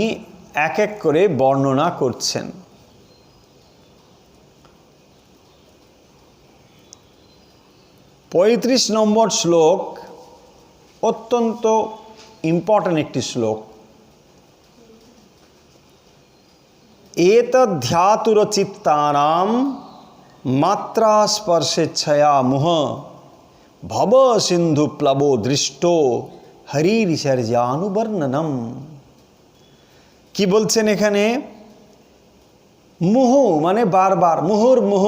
এক এক করে বর্ণনা করছেন। 35 নম্বর শ্লোক অত্যন্ত ইম্পর্টেন্ট একটি শ্লোক। এতধ্যাতুরচিত্তানাম মাত্রা স্পর্শেচ্ছয়া মুহ ভব সিন্ধু প্লবো দৃষ্ট হরিরিসর্যানুবর্ণনম। কি বলছেন এখানে? মুহ মানে বারবার, মুহুর্মুহ,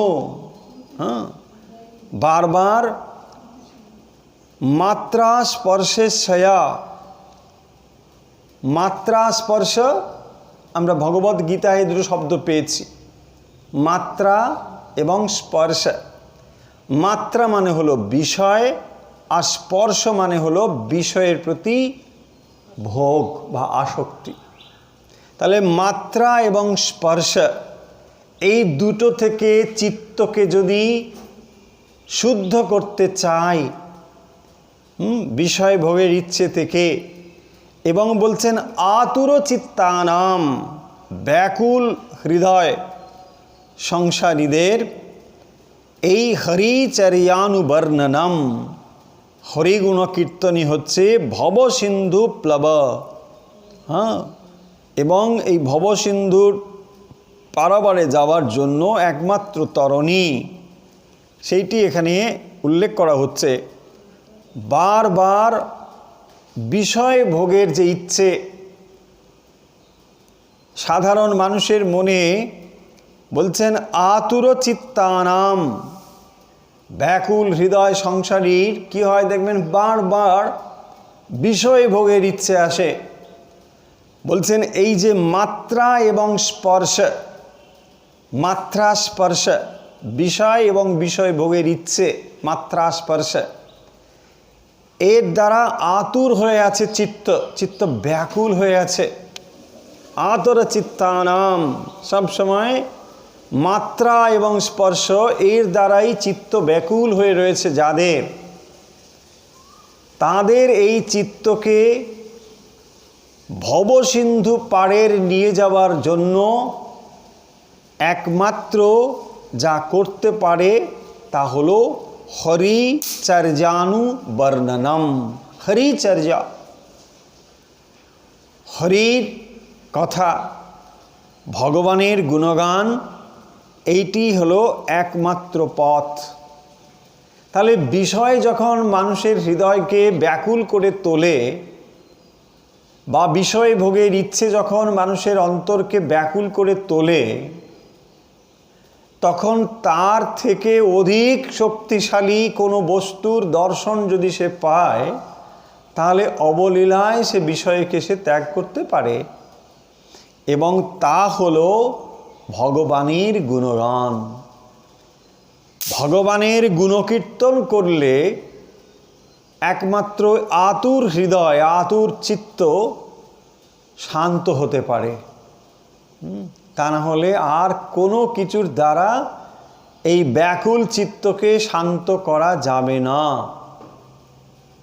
বারবার মাত্রা স্পর্শেচ্ছয়া। মাত্রা স্পর্শ আমরা ভগবদ গীতায় দুটো শব্দ পেয়েছি, মাত্রা এবং স্পর্শ। মাত্রা মানে হলো বিষয়, আর স্পর্শ মানে হলো বিষয়ের প্রতি ভোগ বা আসক্তি। তাহলে মাত্রা এবং স্পর্শ এই দুটো থেকে চিত্তকে যদি শুদ্ধ করতে চাই, বিষয় ভোগের ইচ্ছে থেকে, এবং বলছেন আতুর চিত্তানাম, ব্যাকুল হৃদয় সংসারীদের এই হরিচর্যানুবর্ণনম, হরিগুণ কীর্তনই হচ্ছে ভবসিন্ধু প্লব। এবং এই ভবসিন্ধুর পারাবারে যাওয়ার জন্য একমাত্র তরণী, সেইটি এখানে উল্লেখ করা হচ্ছে। বারবার বিষয় ভোগের যে ইচ্ছে সাধারণ মানুষের মনে, বলছেন আতুর চিত্তানাম, ব্যাকুল হৃদয় সংসারীর কি হয় দেখবেন, বারবার বিষয় ভোগের ইচ্ছে আসে। বলছেন এই যে মাত্রা এবং স্পর্শ, মাত্রা স্পর্শ, বিষয় এবং বিষয় ভোগের ইচ্ছে, মাত্রা স্পর্শ, এর দ্বারা আতুর হয়ে আছে চিত্ত, চিত্ত ব্যাকুল হয়ে আছে। আতর চিত্তানাম, সবসময় মাত্রা এবং স্পর্শ এর দ্বারাই চিত্ত ব্যাকুল হয়ে রয়েছে যাদের, তাদের এই চিত্তকে ভবসিন্ধু পাড়ের নিয়ে যাওয়ার জন্য একমাত্র যা করতে পারে তা হলো হরিচর্যানু বর্ণনম। হরিচর্যা, হরির কথা, ভগবানের গুণগান, এইটি হলো একমাত্র পথ। তাহলে বিষয় যখন মানুষের হৃদয়কে ব্যাকুল করে তোলে, বা বিষয় ভোগের ইচ্ছে যখন মানুষের অন্তরকে ব্যাকুল করে তোলে, তখন তার থেকে অধিক শক্তিশালী কোনো বস্তুর দর্শন যদি সে পায়, তাহলে অবলীলায় সে বিষয়কে সে ত্যাগ করতে পারে, এবং তা হলো ভগবানের গুণগান। ভগবানের গুণকীর্তন করলে একমাত্র আতুর হৃদয়, আতুর চিত্ত শান্ত হতে পারে। তা না হলে আর কোনো কিছুর দ্বারা এই ব্যাকুল চিত্তকে শান্ত করা যাবে না।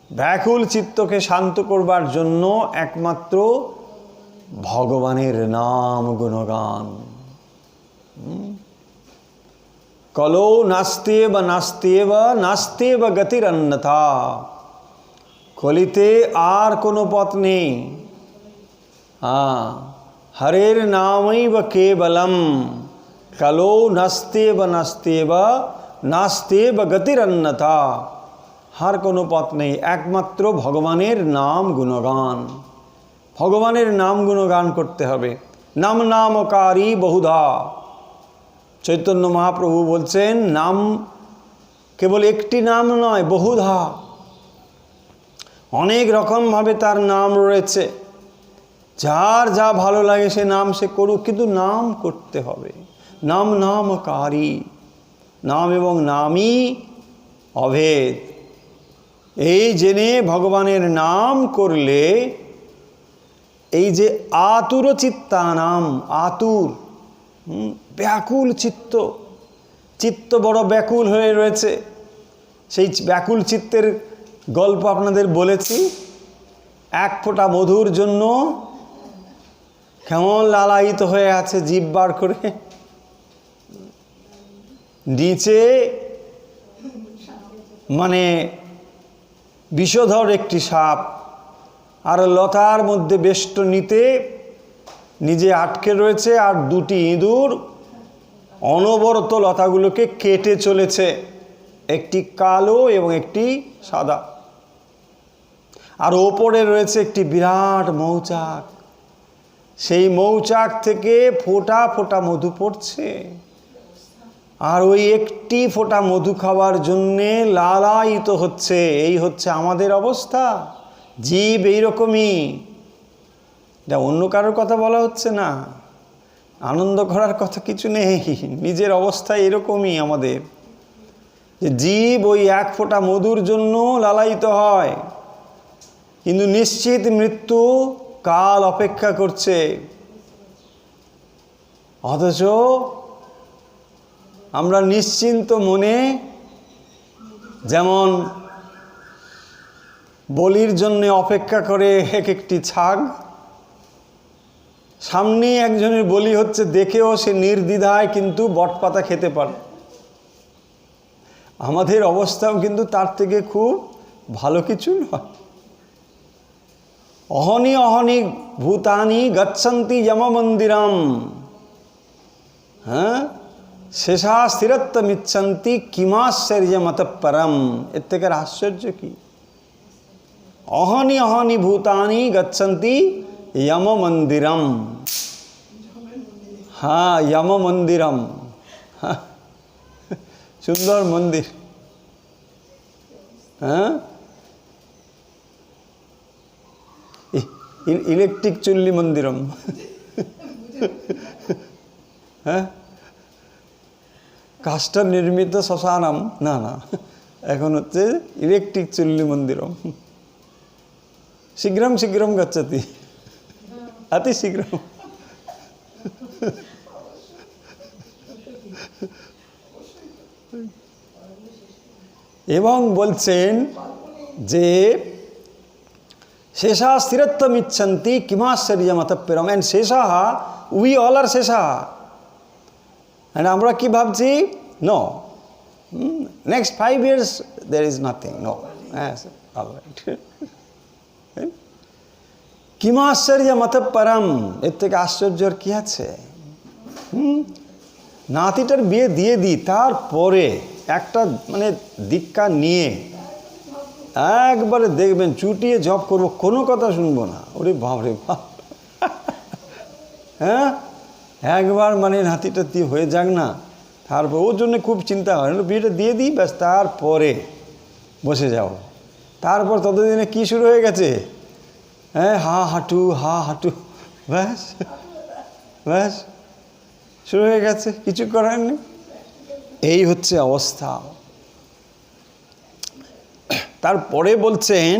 ব্যাকুল চিত্তকে শান্ত করবার জন্য একমাত্র ভগবানের নাম গুণগান। কলো নাস্তেব নাস্তেব নাস্তেব গতির অন্যথা, কলিতে আর কোনো পথ নেই। হরের নামৈব কেবলম, কলো নাস্তেব নাস্তেব নাস্তেব গতির অন্যথা, আর কোনো পথ নেই, একমাত্র ভগবানের নাম গুণগান। ভগবানের নাম গুণগান করতে হবে। নাম নামকারী বহুধা, চৈতন্য মহাপ্রভু বলছেন নাম কেবল একটি নাম নয়, বহুধা, অনেক রকমভাবে তার নাম রয়েছে। যার যা ভালো লাগে সে নাম সে করুক, কিন্তু নাম করতে হবে। নাম নামকারী, নাম এবং নামই অভেদ। এই জেনে ভগবানের নাম করলে এই যে আতুর চিত্তানাম, আতুর ব্যাকুল চিত্ত, চিত্ত বড় ব্যাকুল হয়ে রয়েছে, সেই ব্যাকুল চিত্তের গল্প আপনাদের বলেছি। এক ফোঁটা মধুর জন্য কেমন লালায়িত হয়ে আছে, জিভ বার করে, নিচে মানে বিষধর একটি সাপ, আর লতার মধ্যে বেষ্টনীতে নিজে আটকে রয়েছে, আর দুটি ইঁদুর অনবরত লতাগুলোকে কেটে চলেছে, একটি কালো এবং একটি সাদা, আর ওপরে রয়েছে একটি বিরাট মৌচাক। সেই মৌচাক থেকে ফোঁটা ফোঁটা মধু পড়ছে, আর ওই একটি ফোঁটা মধু খাওয়ার জন্যে লালায়িত হচ্ছে। এই হচ্ছে আমাদের অবস্থা। জীব এইরকমই, যা অন্য কারোর কথা বলা হচ্ছে না, আনন্দ করার কথা কিছু নেই, নিজের অবস্থা এরকমই আমাদের, যে জীব ওই এক ফোঁটা মধুর জন্য লালায়িত হয়, কিন্তু নিশ্চিত মৃত্যু কাল অপেক্ষা করছে। অথচ আমরা নিশ্চিন্ত মনে যেমন বলির জন্য অপেক্ষা করে এক একটি ছাগ, সামনে একজনের বলি হচ্ছে দেখেও সে নির্দ্বিধায় কিন্তু বটপাতা খেতে পারে। আমাদের অবস্থাও কিন্তু তার থেকে খুব ভালো কিছু নয়। অহনি অহনি ভূতানি গচ্ছন্তি যম মন্দিরম, হ্যাঁ, শেষা স্থিরত্বমিচ্ছন্তি কিমাশ্চর্যমত পরম। এর থেকে আশ্চর্য কি? অহনি অহনি ভূতানি গচ্ছন্তি যম মন্দিরম, হ্যাঁ, যম মন্দিরম, সুন্দর মন্দির, হ্যাঁ, ইলেকট্রিক চুল্লি মন্দিরম, হ্যাঁ, কাষ্ঠ নির্মিত শ্মশানম, না না, এখন হচ্ছে ইলেকট্রিক চুল্লি মন্দিরম। শীঘ্রম শীঘ্রম গচ্ছতি, অতি শীঘ্রম। এবং বলছেন যে শেষা স্থিরত্বম ইচ্ছন্তি কিমাশ্চর্যমতঃপরম, অ্যান্ড শেষাহ, উই অল আর শেষাহ। অ্যান্ড আমরা কি ভাবছি? No, next 5 years there is nothing, no, yes, all right. কিমাশ্চর্যমতঃপরম, এর থেকে আশ্চর্যর কি আছে? নাতিটার বিয়ে দিয়ে দিই, তারপরে একটা মানে দীক্ষা নিয়ে একবারে দেখবেন চুটিয়ে জব করব, কোনো কথা শুনবো না। ওরে বাপ রে বাপ, হ্যাঁ, একবার মানে নাতিটা দিয়ে হয়ে যাক না, তারপর ওর জন্য খুব চিন্তা হয়, বিয়েটা দিয়ে দিই ব্যাস, তারপরে বসে যাও। তারপর ততদিনে কি শুরু হয়ে গেছে? হ্যাঁ, হা হাঁটু, ব্যাস ব্যাস শুরু হয়ে গেছে, কিছু করার নেই। এই হচ্ছে অবস্থা। তারপরে বলছেন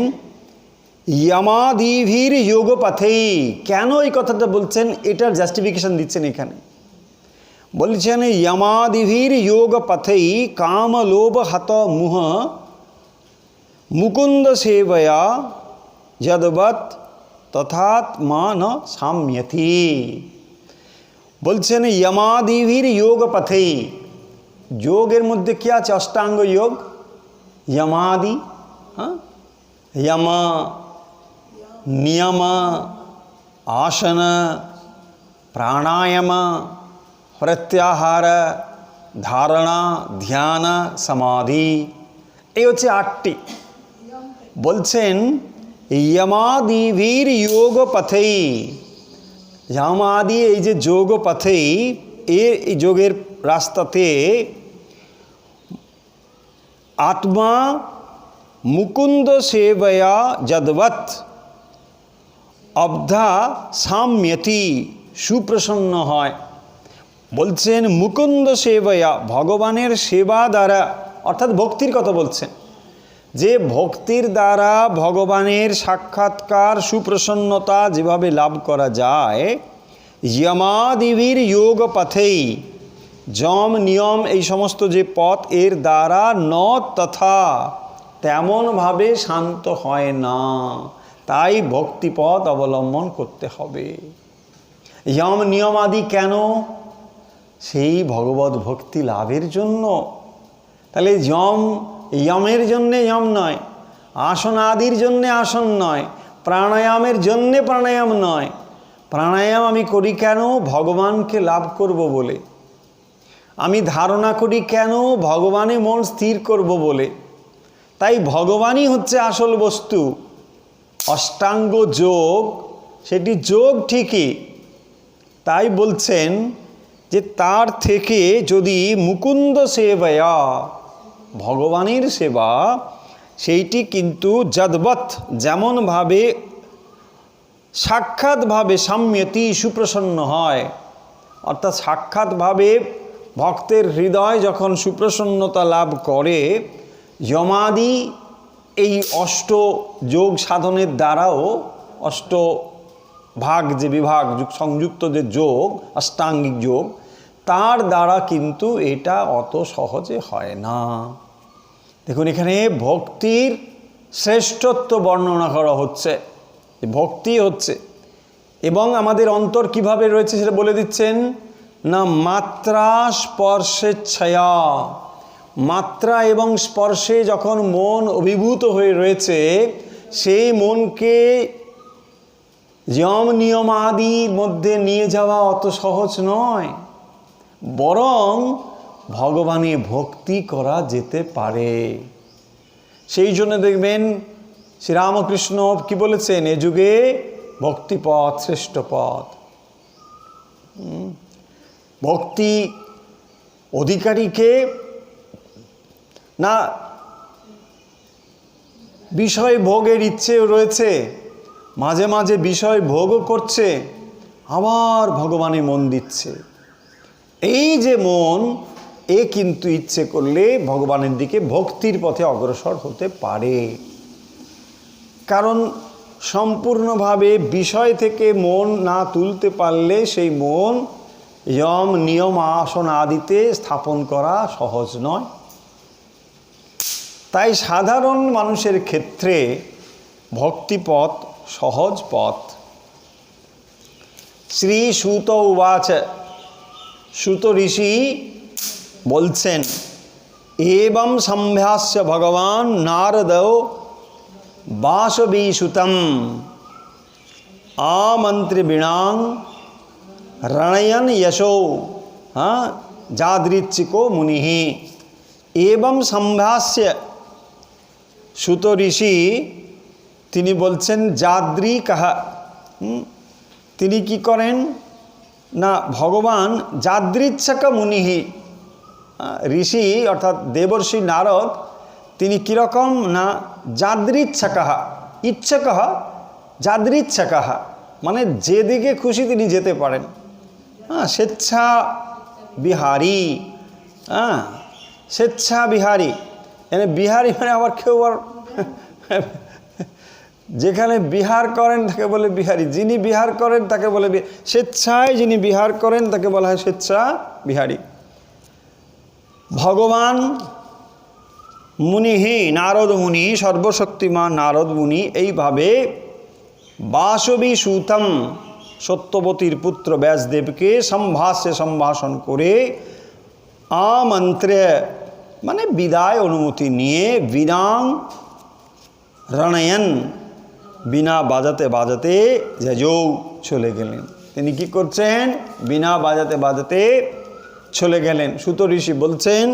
ইয়ামাদিভির যোগপথেই, কেন এই কথাটা বলছেন এটার জাস্টিফিকেশন দিচ্ছেন এখানে। বলছেন ইয়ামাদিভির যোগপথেই কামলোভ হত মুহ মুকুন্দ সেবয়া যদবৎ তথাত্মা ন সাম্যতি। বলছেন ইয়ামাদিভির যোগপথেই, যোগের মধ্যে কি আছে? অষ্টাঙ্গ যোগ, यमादि, यम, नियम, आसन, प्राणायाम, प्रत्याहार, धारणा, ध्यान, समाधि, এই হচ্ছে 8টি। বলছেন यमादिभिर योग पथेई, यमादि এই যে যোগ পথেই, এই যোগের রাস্তাতে আত্মা মুকুন্দ সেবয়া যদবৎ অবধা সাম্যতি, সুপ্রসন্ন হয়। বলছেন মুকুন্দ সেবয়া, ভগবানের সেবা দ্বারা, অর্থাৎ ভক্তির কথা বলছেন, যে ভক্তির দ্বারা ভগবানের সাক্ষাৎকার সুপ্রসন্নতা যেভাবে লাভ করা যায়, যমাদিভির যোগ পথেই, যম নিয়ম এই সমস্ত যে পথ, এর দ্বারা ন তথা, তেমনভাবে শান্ত হয় না। তাই ভক্তিপথ অবলম্বন করতে হবে। যম নিয়ম আদি কেন? সেই ভগবত ভক্তি লাভের জন্য। তাহলে যমের জন্যে যম নয়, আসন আদির জন্যে আসন নয়, প্রাণায়ামের জন্যে প্রাণায়াম নয়। প্রাণায়াম আমি করি কেন? ভগবানকে লাভ করব বলে। আমি ধারণা করি কেন? ভগবানে মন স্থির করব বলে। তাই ভগবানই হচ্ছে আসল বস্তু। অষ্টাঙ্গ যোগ, সেটি যোগ ঠিকই, তাই বলছেন যে তার থেকে যদি মুকুন্দ সেবয়া, ভগবানের সেবা, সেইটি কিন্তু যদবৎ, যেমনভাবে সাক্ষাৎভাবে সাম্যতি, সুপ্রসন্ন হয়। অর্থাৎ সাক্ষাৎভাবে ভক্তের হৃদয় যখন সুপ্রসন্নতা লাভ করে, যমাদি এই অষ্ট যোগ সাধনের দ্বারাও, অষ্ট ভাগ যে বিভাগ সংযুক্ত যে যোগ, অষ্টাঙ্গিক যোগ, তার দ্বারা কিন্তু এটা অত সহজে হয় না। দেখুন এখানে ভক্তির শ্রেষ্ঠত্ব বর্ণনা করা হচ্ছে, ভক্তি হচ্ছে, এবং আমাদের অন্তর কিভাবে রয়েছে সেটা বলে দিচ্ছেন না। মাত্রা স্পর্শেচ্ছয়া, মাত্রা এবং স্পর্শে যখন মন অভিভূত হয়ে রয়েছে, সেই মনকে যম নিয়ম আদির মধ্যে নিয়ে যাওয়া অত সহজ নয়, বরং ভগবানে ভক্তি করা যেতে পারে। সেই জন্য দেখবেন শ্রীরামকৃষ্ণ কি বলেছেন, এ যুগে ভক্তিপথ শ্রেষ্ঠ পথ। ভক্তি অধিকারীকে না বিষয় ভোগের ইচ্ছে রয়েছে, মাঝে মাঝে বিষয় ভোগও করছে, আবার ভগবানে মন দিচ্ছে। এই যে মন, এ কিন্তু ইচ্ছে করলে ভগবানের দিকে ভক্তির পথে অগ্রসর হতে পারে। কারণ সম্পূর্ণভাবে বিষয় থেকে মন না তুলতে পারলে সেই মন যম নিয়ম আসন আদিতে স্থাপন করা সহজ নয়। তাই সাধারণ মানুষের ক্ষেত্রে ভক্তিপথ সহজ পথ। শ্রী সুত উবাচ, সুত ঋষি বলছেন, এবং সম্ভাষ্য ভগবান নারদ বাসবীসুতম আমন্ত্রে বীণাং রণয়ন যশো যাদৃচ্ছিকো মুনিঃ। এবং সম্ভাষ্য সুত ঋষি তিনি বলছেন যাদৃকঃ, তিনি কি করেন না ভগবান যাদৃচ্ছক মুনিঃ, ঋষি অর্থাৎ দেবর্ষি নারদ তিনি কীরকম না যাদৃচ্ছকঃ, ইচ্ছকঃ যাদৃচ্ছকঃ, মানে যেদিকে খুশি তিনি যেতে পারেন। স্বেচ্ছা বিহারী, স্বেচ্ছা বিহারী, মানে বিহারী মানে আবার কেউ আর যেখানে বিহার করেন তাকে বলে বিহারী, যিনি বিহার করেন তাকে বলে স্বেচ্ছায় যিনি বিহার করেন তাকে বলা হয় স্বেচ্ছা বিহারী। ভগবান মুনিহি, নারদ মুনি, সর্বশক্তিমান নারদ মুনি এইভাবে বাসবী সুতম সত্যবতীর পুত্র ব্যাসদেবকে সম্ভাষণ করে আমন্ত্রে মানে বিদায় অনুমতি নিয়ে বীণাং রণয়ন বীণা বাজাতে বাজাতে যজৌ চলে গেলেন। তিনি কি করছেন? বীণা বাজাতে বাজাতে চলে গেলেন। সুত ঋষি বলছেন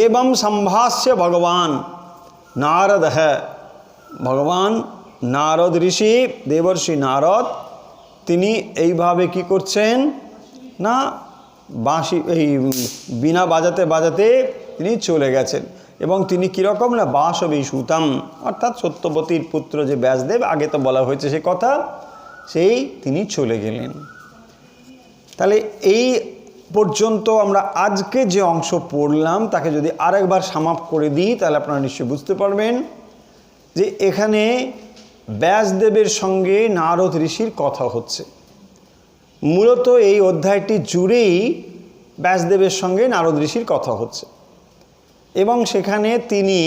এবং সম্ভাষ্য ভগবান নারদ, ভগবান নারদ ঋষি দেবর্ষি নারদ তিনি এইভাবে কি করছেন না বাঁশি এই বীণা বাজাতে বাজাতে তিনি চলে গেছেন। এবং তিনি কীরকম না বাসবী সুতম অর্থাৎ সত্যবতীর পুত্র যে ব্যাসদেব, আগে তো বলা হয়েছে সে কথা, সেই তিনি চলে গেলেন। তাহলে এই পর্যন্ত আমরা আজকে যে অংশ পড়লাম তাকে যদি আরেকবার সামাপ করে দিই তাহলে আপনারা নিশ্চয়ই বুঝতে পারবেন যে এখানে ব্যাসদেবের সঙ্গে নারদ ঋষির কথা হচ্ছে। মূলত এই অধ্যায়টি জুড়েই ব্যাসদেবের সঙ্গে নারদ ঋষির কথা হচ্ছে এবং সেখানে তিনি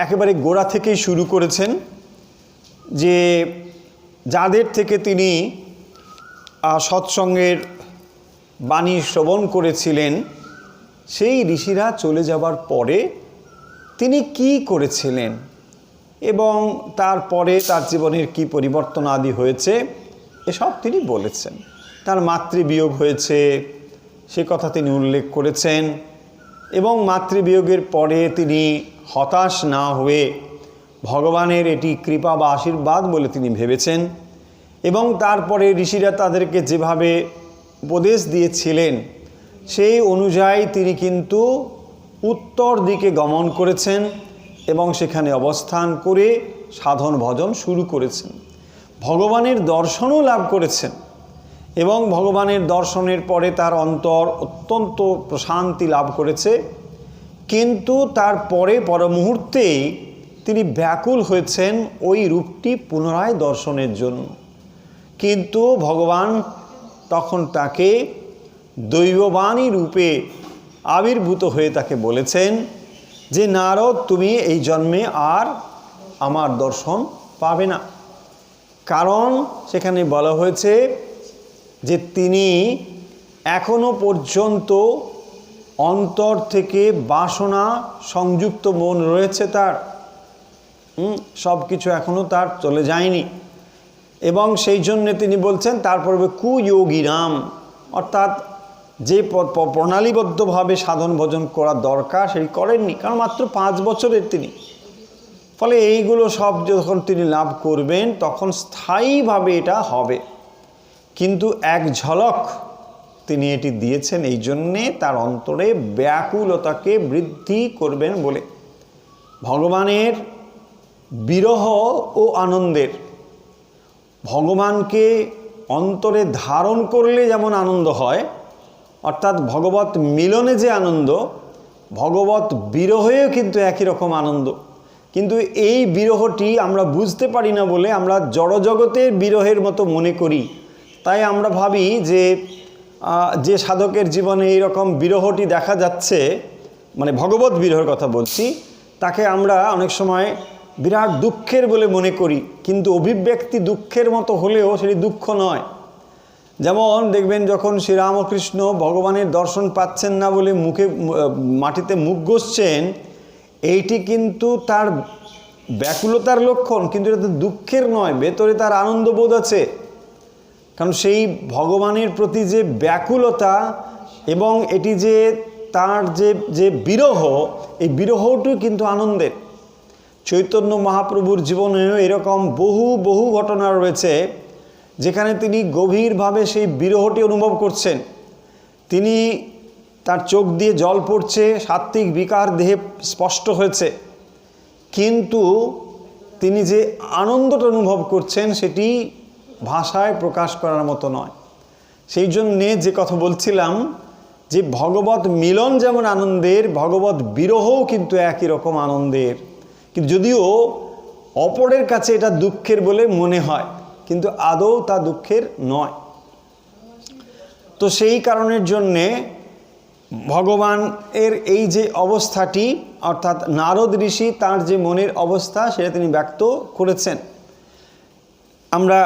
একেবারে গোড়া থেকেই শুরু করেছেন যে যাদের থেকে তিনি সৎসঙ্গের বাণী শ্রবণ করেছিলেন সেই ঋষিরা চলে যাবার পরে তিনি কি করেছিলেন এবং তারপরে তার জীবনের কি পরিবর্তন আদি হয়েছে এসব তিনি বলেছেন। তার মাতৃবিয়োগ হয়েছে সে কথা তিনি উল্লেখ করেছেন এবং মাতৃবিয়োগের পরে তিনি হতাশ না হয়ে ভগবানের এটি কৃপা বা আশীর্বাদ বলে তিনি ভেবেছেন এবং তারপরে ঋষিরা তাদেরকে যেভাবে উপদেশ দিয়েছিলেন সেই অনুযায়ী তিনি কিন্তু উত্তর দিকে গমন করেছেন এবং সেখানে অবস্থান করে সাধন ভজন শুরু করেছেন। ভগবানের দর্শনও লাভ করেছেন এবং ভগবানের দর্শনের পরে তার অন্তর অত্যন্ত প্রশান্তি লাভ করেছে, কিন্তু তারপরে পর মুহূর্তেই তিনি ব্যাকুল হয়েছেন ওই রূপটি পুনরায় দর্শনের জন্য। কিন্তু ভগবান তখন তাকে দৈববাণী রূপে আবির্ভূত হয়ে তাকে বলেছেন যে নারদ তুমি এই জন্মে আর আমার দর্শন পাবে না। কারণ সেখানে বলা হয়েছে যে তিনি এখনো পর্যন্ত অন্তর থেকে বাসনা সংযুক্ত মন রয়েছে তার, সব কিছু এখনও তার চলে যায়নি এবং সেই জন্যে তিনি বলছেন তারপর কুযোগীরাম অর্থাৎ যে প্রণালীবদ্ধভাবে সাধন ভজন করা দরকার সেই করেননি, কারণ মাত্র 5 বছরের তিনি। ফলে এইগুলো সব যখন তিনি লাভ করবেন তখন স্থায়ীভাবে এটা হবে, কিন্তু এক ঝলক তিনি এটি দিয়েছেন এই জন্যে তার অন্তরে ব্যাকুলতাকে বৃদ্ধি করবেন বলে। ভগবানের বিরহ ও আনন্দের, ভগবানকে অন্তরে ধারণ করলে যেমন আনন্দ হয় অর্থাৎ ভগবত মিলনে যে আনন্দ, ভগবত বিরহেও কিন্তু একই রকম আনন্দ। কিন্তু এই বিরহটি আমরা বুঝতে পারি না বলে আমরা জড়জগতের বিরহের মতো মনে করি। তাই আমরা ভাবি যে সাধকের জীবনে এইরকম বিরহটি দেখা যাচ্ছে, মানে ভগবত বিরহের কথা বলছি, তাকে আমরা অনেক সময় বিরাট দুঃখের বলে মনে করি, কিন্তু অভিব্যক্তি দুঃখের মতো হলেও সেটি দুঃখ নয়। যেমন দেখবেন যখন শ্রীরামকৃষ্ণ ভগবানের দর্শন পাচ্ছেন না বলে মাটিতে মুখ ঘষছেন, এইটি কিন্তু তার ব্যাকুলতার লক্ষণ, কিন্তু এটা তো দুঃখের নয়, ভেতরে তার আনন্দবোধ আছে। কারণ সেই ভগবানের প্রতি যে ব্যাকুলতা এবং এটি যে তার যে বিরহ, এই বিরহটি কিন্তু আনন্দের। চৈতন্য মহাপ্রভুর জীবনেও এরকম বহু ঘটনা রয়েছে যেখানে তিনি গভীরভাবে সেই বিরহটি অনুভব করছেন। তার চোখ দিয়ে জল পড়ছে, সাত্ত্বিক বিকার দেহে স্পষ্ট হয়েছে, কিন্তু তিনি যে আনন্দটা অনুভব করছেন সেটি ভাষায় প্রকাশ করার মতো নয়। সেই জন্যে যে কথা বলছিলাম যে ভগবত মিলন যেমন আনন্দের, ভগবত বিরহও কিন্তু একই রকম আনন্দের, কিন্তু যদিও অপরের কাছে এটা দুঃখের বলে মনে হয়, কিন্তু আদৌ তা দুঃখের নয়। তো সেই কারণের জন্যে ভগবান এর এই যে অবস্থাটি, অর্থাৎ নারদ ঋষি তার যে মনের অবস্থা সেটা তিনি ব্যক্ত করেছেন। আমরা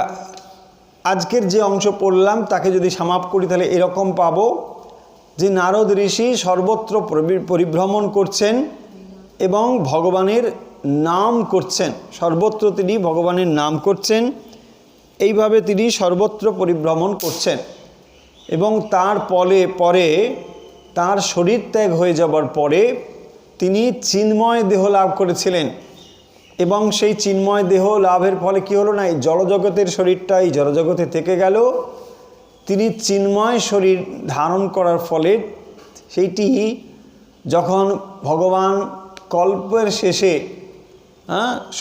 আজকের যে অংশ পড়লাম তাকে যদি সমাপ্ত করি তাহলে এরকম পাবো যে নারদ ঋষি সর্বত্র পরিভ্রমণ করছেন এবং ভগবানের নাম করছেন, সর্বত্র তিনি ভগবানের নাম করছেন। এইভাবে তিনি সর্বত্র পরিভ্রমণ করছেন এবং তার পরে তার শরীর ত্যাগ হয়ে যাবার পরে তিনি চিন্ময় দেহ লাভ করেছিলেন এবং সেই চিন্ময় দেহ লাভের ফলে কি হলো না, এই জড়জগতের শরীরটা এই জড়জগতে থেকে গেল। তিনি চিন্ময় শরীর ধারণ করার ফলে সেইটি যখন ভগবান কল্পের শেষে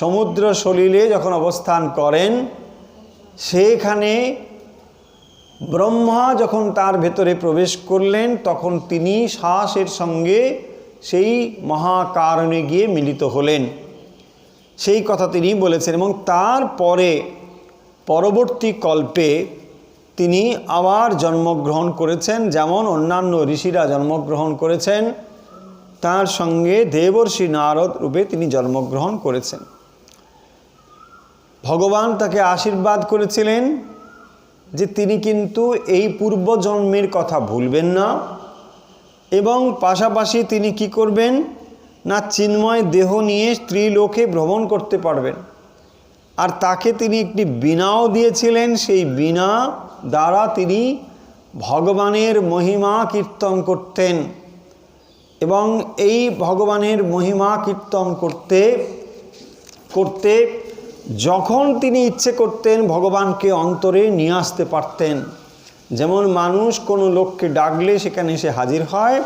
সমুদ্র সলিলে যখন অবস্থান করেন, সেখানে ব্রহ্মা যখন তার ভেতরে প্রবেশ করলেন তখন তিনি শ্বাসের সঙ্গে সেই মহাকারণে গিয়ে মিলিত হলেন, সেই কথা তিনি বলেছেন। এবং তারপরে পরবর্তী কল্পে তিনি আবার জন্মগ্রহণ করেছেন, যেমন অন্যান্য ঋষিরা জন্মগ্রহণ করেছেন, তার সঙ্গে দেবর্ষি নারদ রূপে তিনি জন্মগ্রহণ করেছেন। ভগবান তাকে আশীর্বাদ করেছিলেন যে তিনি কিন্তু এই পূর্বজন্মের কথা ভুলবেন না এবং পাশাপাশি তিনি কি করবেন না, চিন্ময় দেহ নিয়ে ত্রিলোকে ভ্রমণ করতে পারবেন। আর তাকে তিনি একটি বীণাও দিয়েছিলেন, সেই বীণা দ্বারা তিনি ভগবানের মহিমা কীর্তন করতেন এবং এই ভগবানের মহিমা কীর্তন করতে করতে যখন তিনি ইচ্ছে করতেন ভগবানকে অন্তরে নিয়ে আসতে পারতেন। যেমন মানুষ কোনো লোককে ডাকলে সেখানে এসে হাজির হয়,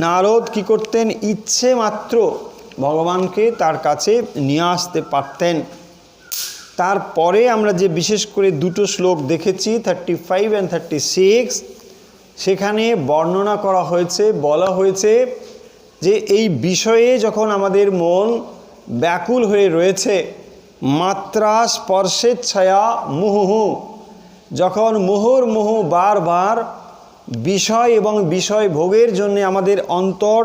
নারদ কি করতেন, ইচ্ছে মাত্র ভগবানকে তার কাছে নিয়ে আসতে পারতেন। তারপরে আমরা যে বিশেষ করে দুটো শ্লোক দেখেছি 35 and 36, সেখানে বর্ণনা করা হয়েছে, বলা হয়েছে যে এই বিষয়ে যখন আমাদের মন ব্যাকুল হয়ে রয়েছে, মাত্রা স্পর্শের ছায়া মুহুহু, যখন মুহুর্মুহু বারবার বিষয় এবং বিষয় ভোগের জন্য আমাদের অন্তর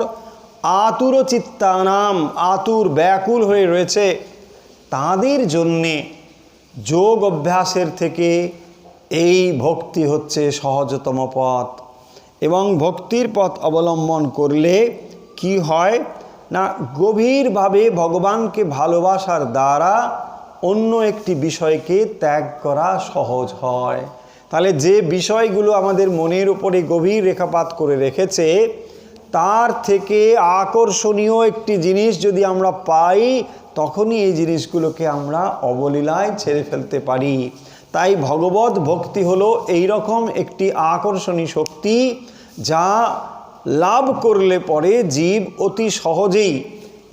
আতুর চিত্তানাম, আতুর ব্যাকুল হয়ে রয়েছে, তাদের জন্যে যোগ অভ্যাসের থেকে এই ভক্তি হচ্ছে সহজতম পথ। এবং ভক্তির পথ অবলম্বন করলে কি হয় না, গভীরভাবে ভগবানকে ভালোবাসার দ্বারা অন্য একটি বিষয়কে ত্যাগ করা সহজ হয়। তাহলে যে বিষয়গুলো আমাদের মনের উপরে গভীর রেখাপাত করে রেখেছে, তার থেকে আকর্ষণীয় একটি জিনিস যদি আমরা পাই, তখনই এই জিনিসগুলোকে আমরা অবলীলায় ছেড়ে ফেলতে পারি। তাই ভগবত ভক্তি হলো এই রকম একটি আকর্ষণীয় শক্তি, যা লাভ করলে পরে জীব অতি সহজেই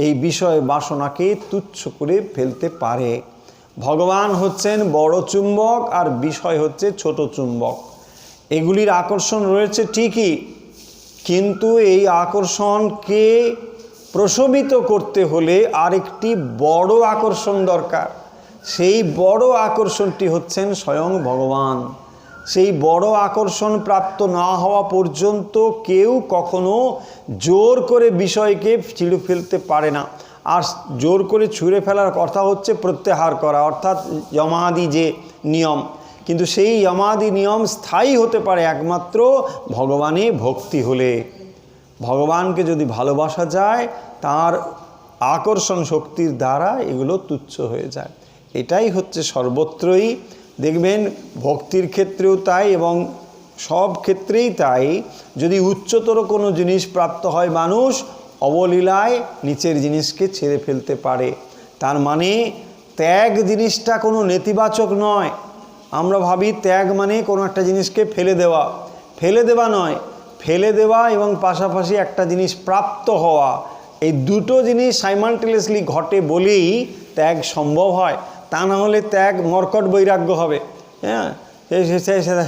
এই বিষয় বাসনাকে তুচ্ছ করে ফেলতে পারে। ভগবান হচ্ছেন বড় চুম্বক আর বিষয় হচ্ছে ছোট চুম্বক। এগুলির আকর্ষণ রয়েছে ঠিকই, কিন্তু এই আকর্ষণকে প্রশমিত করতে হলে আরেকটি বড় আকর্ষণ দরকার। সেই বড় আকর্ষণটি হচ্ছেন স্বয়ং ভগবান। সেই বড় আকর্ষণ প্রাপ্ত না হওয়া পর্যন্ত কেউ কখনো জোর করে বিষয়কে ছিঁড়ে ফেলতে পারে না। আর জোর করে ছুঁড়ে ফেলার কথা হচ্ছে প্রত্যাহার করা, অর্থাৎ যমাদি যে নিয়ম। কিন্তু সেই যমাদি নিয়ম স্থায়ী হতে পারে একমাত্র ভগবানে ভক্তি হলে। ভগবানকে যদি ভালোবাসা যায়, তার আকর্ষণ শক্তির দ্বারা এগুলো তুচ্ছ হয়ে যায়। এটাই হচ্ছে সর্বত্রই, দেখবেন ভক্তির ক্ষেত্রেও তাই এবং সব ক্ষেত্রেই তাই। যদি উচ্চতর কোনো জিনিস প্রাপ্ত হয়, মানুষ অবলীলায় নিচের জিনিসকে ছেড়ে ফেলতে পারে। তার মানে ত্যাগ জিনিসটা কোনো নেতিবাচক নয়। আমরা ভাবি ত্যাগ মানে কোনো একটা জিনিসকে ফেলে দেওয়া। ফেলে দেওয়া নয়, ফেলে দেওয়া এবং পাশাপাশি একটা জিনিস প্রাপ্ত হওয়া, এই দুটো জিনিস সাইমালটেনিয়াসলি ঘটে বলেই ত্যাগ সম্ভব হয়। তা না হলে ত্যাগ মর্কট বৈরাগ্য হবে। হ্যাঁ,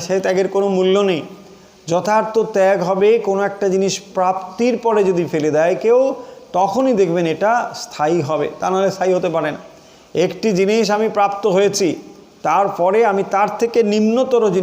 সেই ত্যাগের কোনো মূল্য নেই। যথার্থ ত্যাগ হবে কোনো একটা জিনিস প্রাপ্তির পরে যদি ফেলে দেয় কেউ, তখনই দেখবেন এটা স্থায়ী হবে, তা নাহলে স্থায়ী হতে পারে না। একটি জিনিস আমি প্রাপ্ত হয়েছি, তারপরে আমি তার থেকে নিম্নতর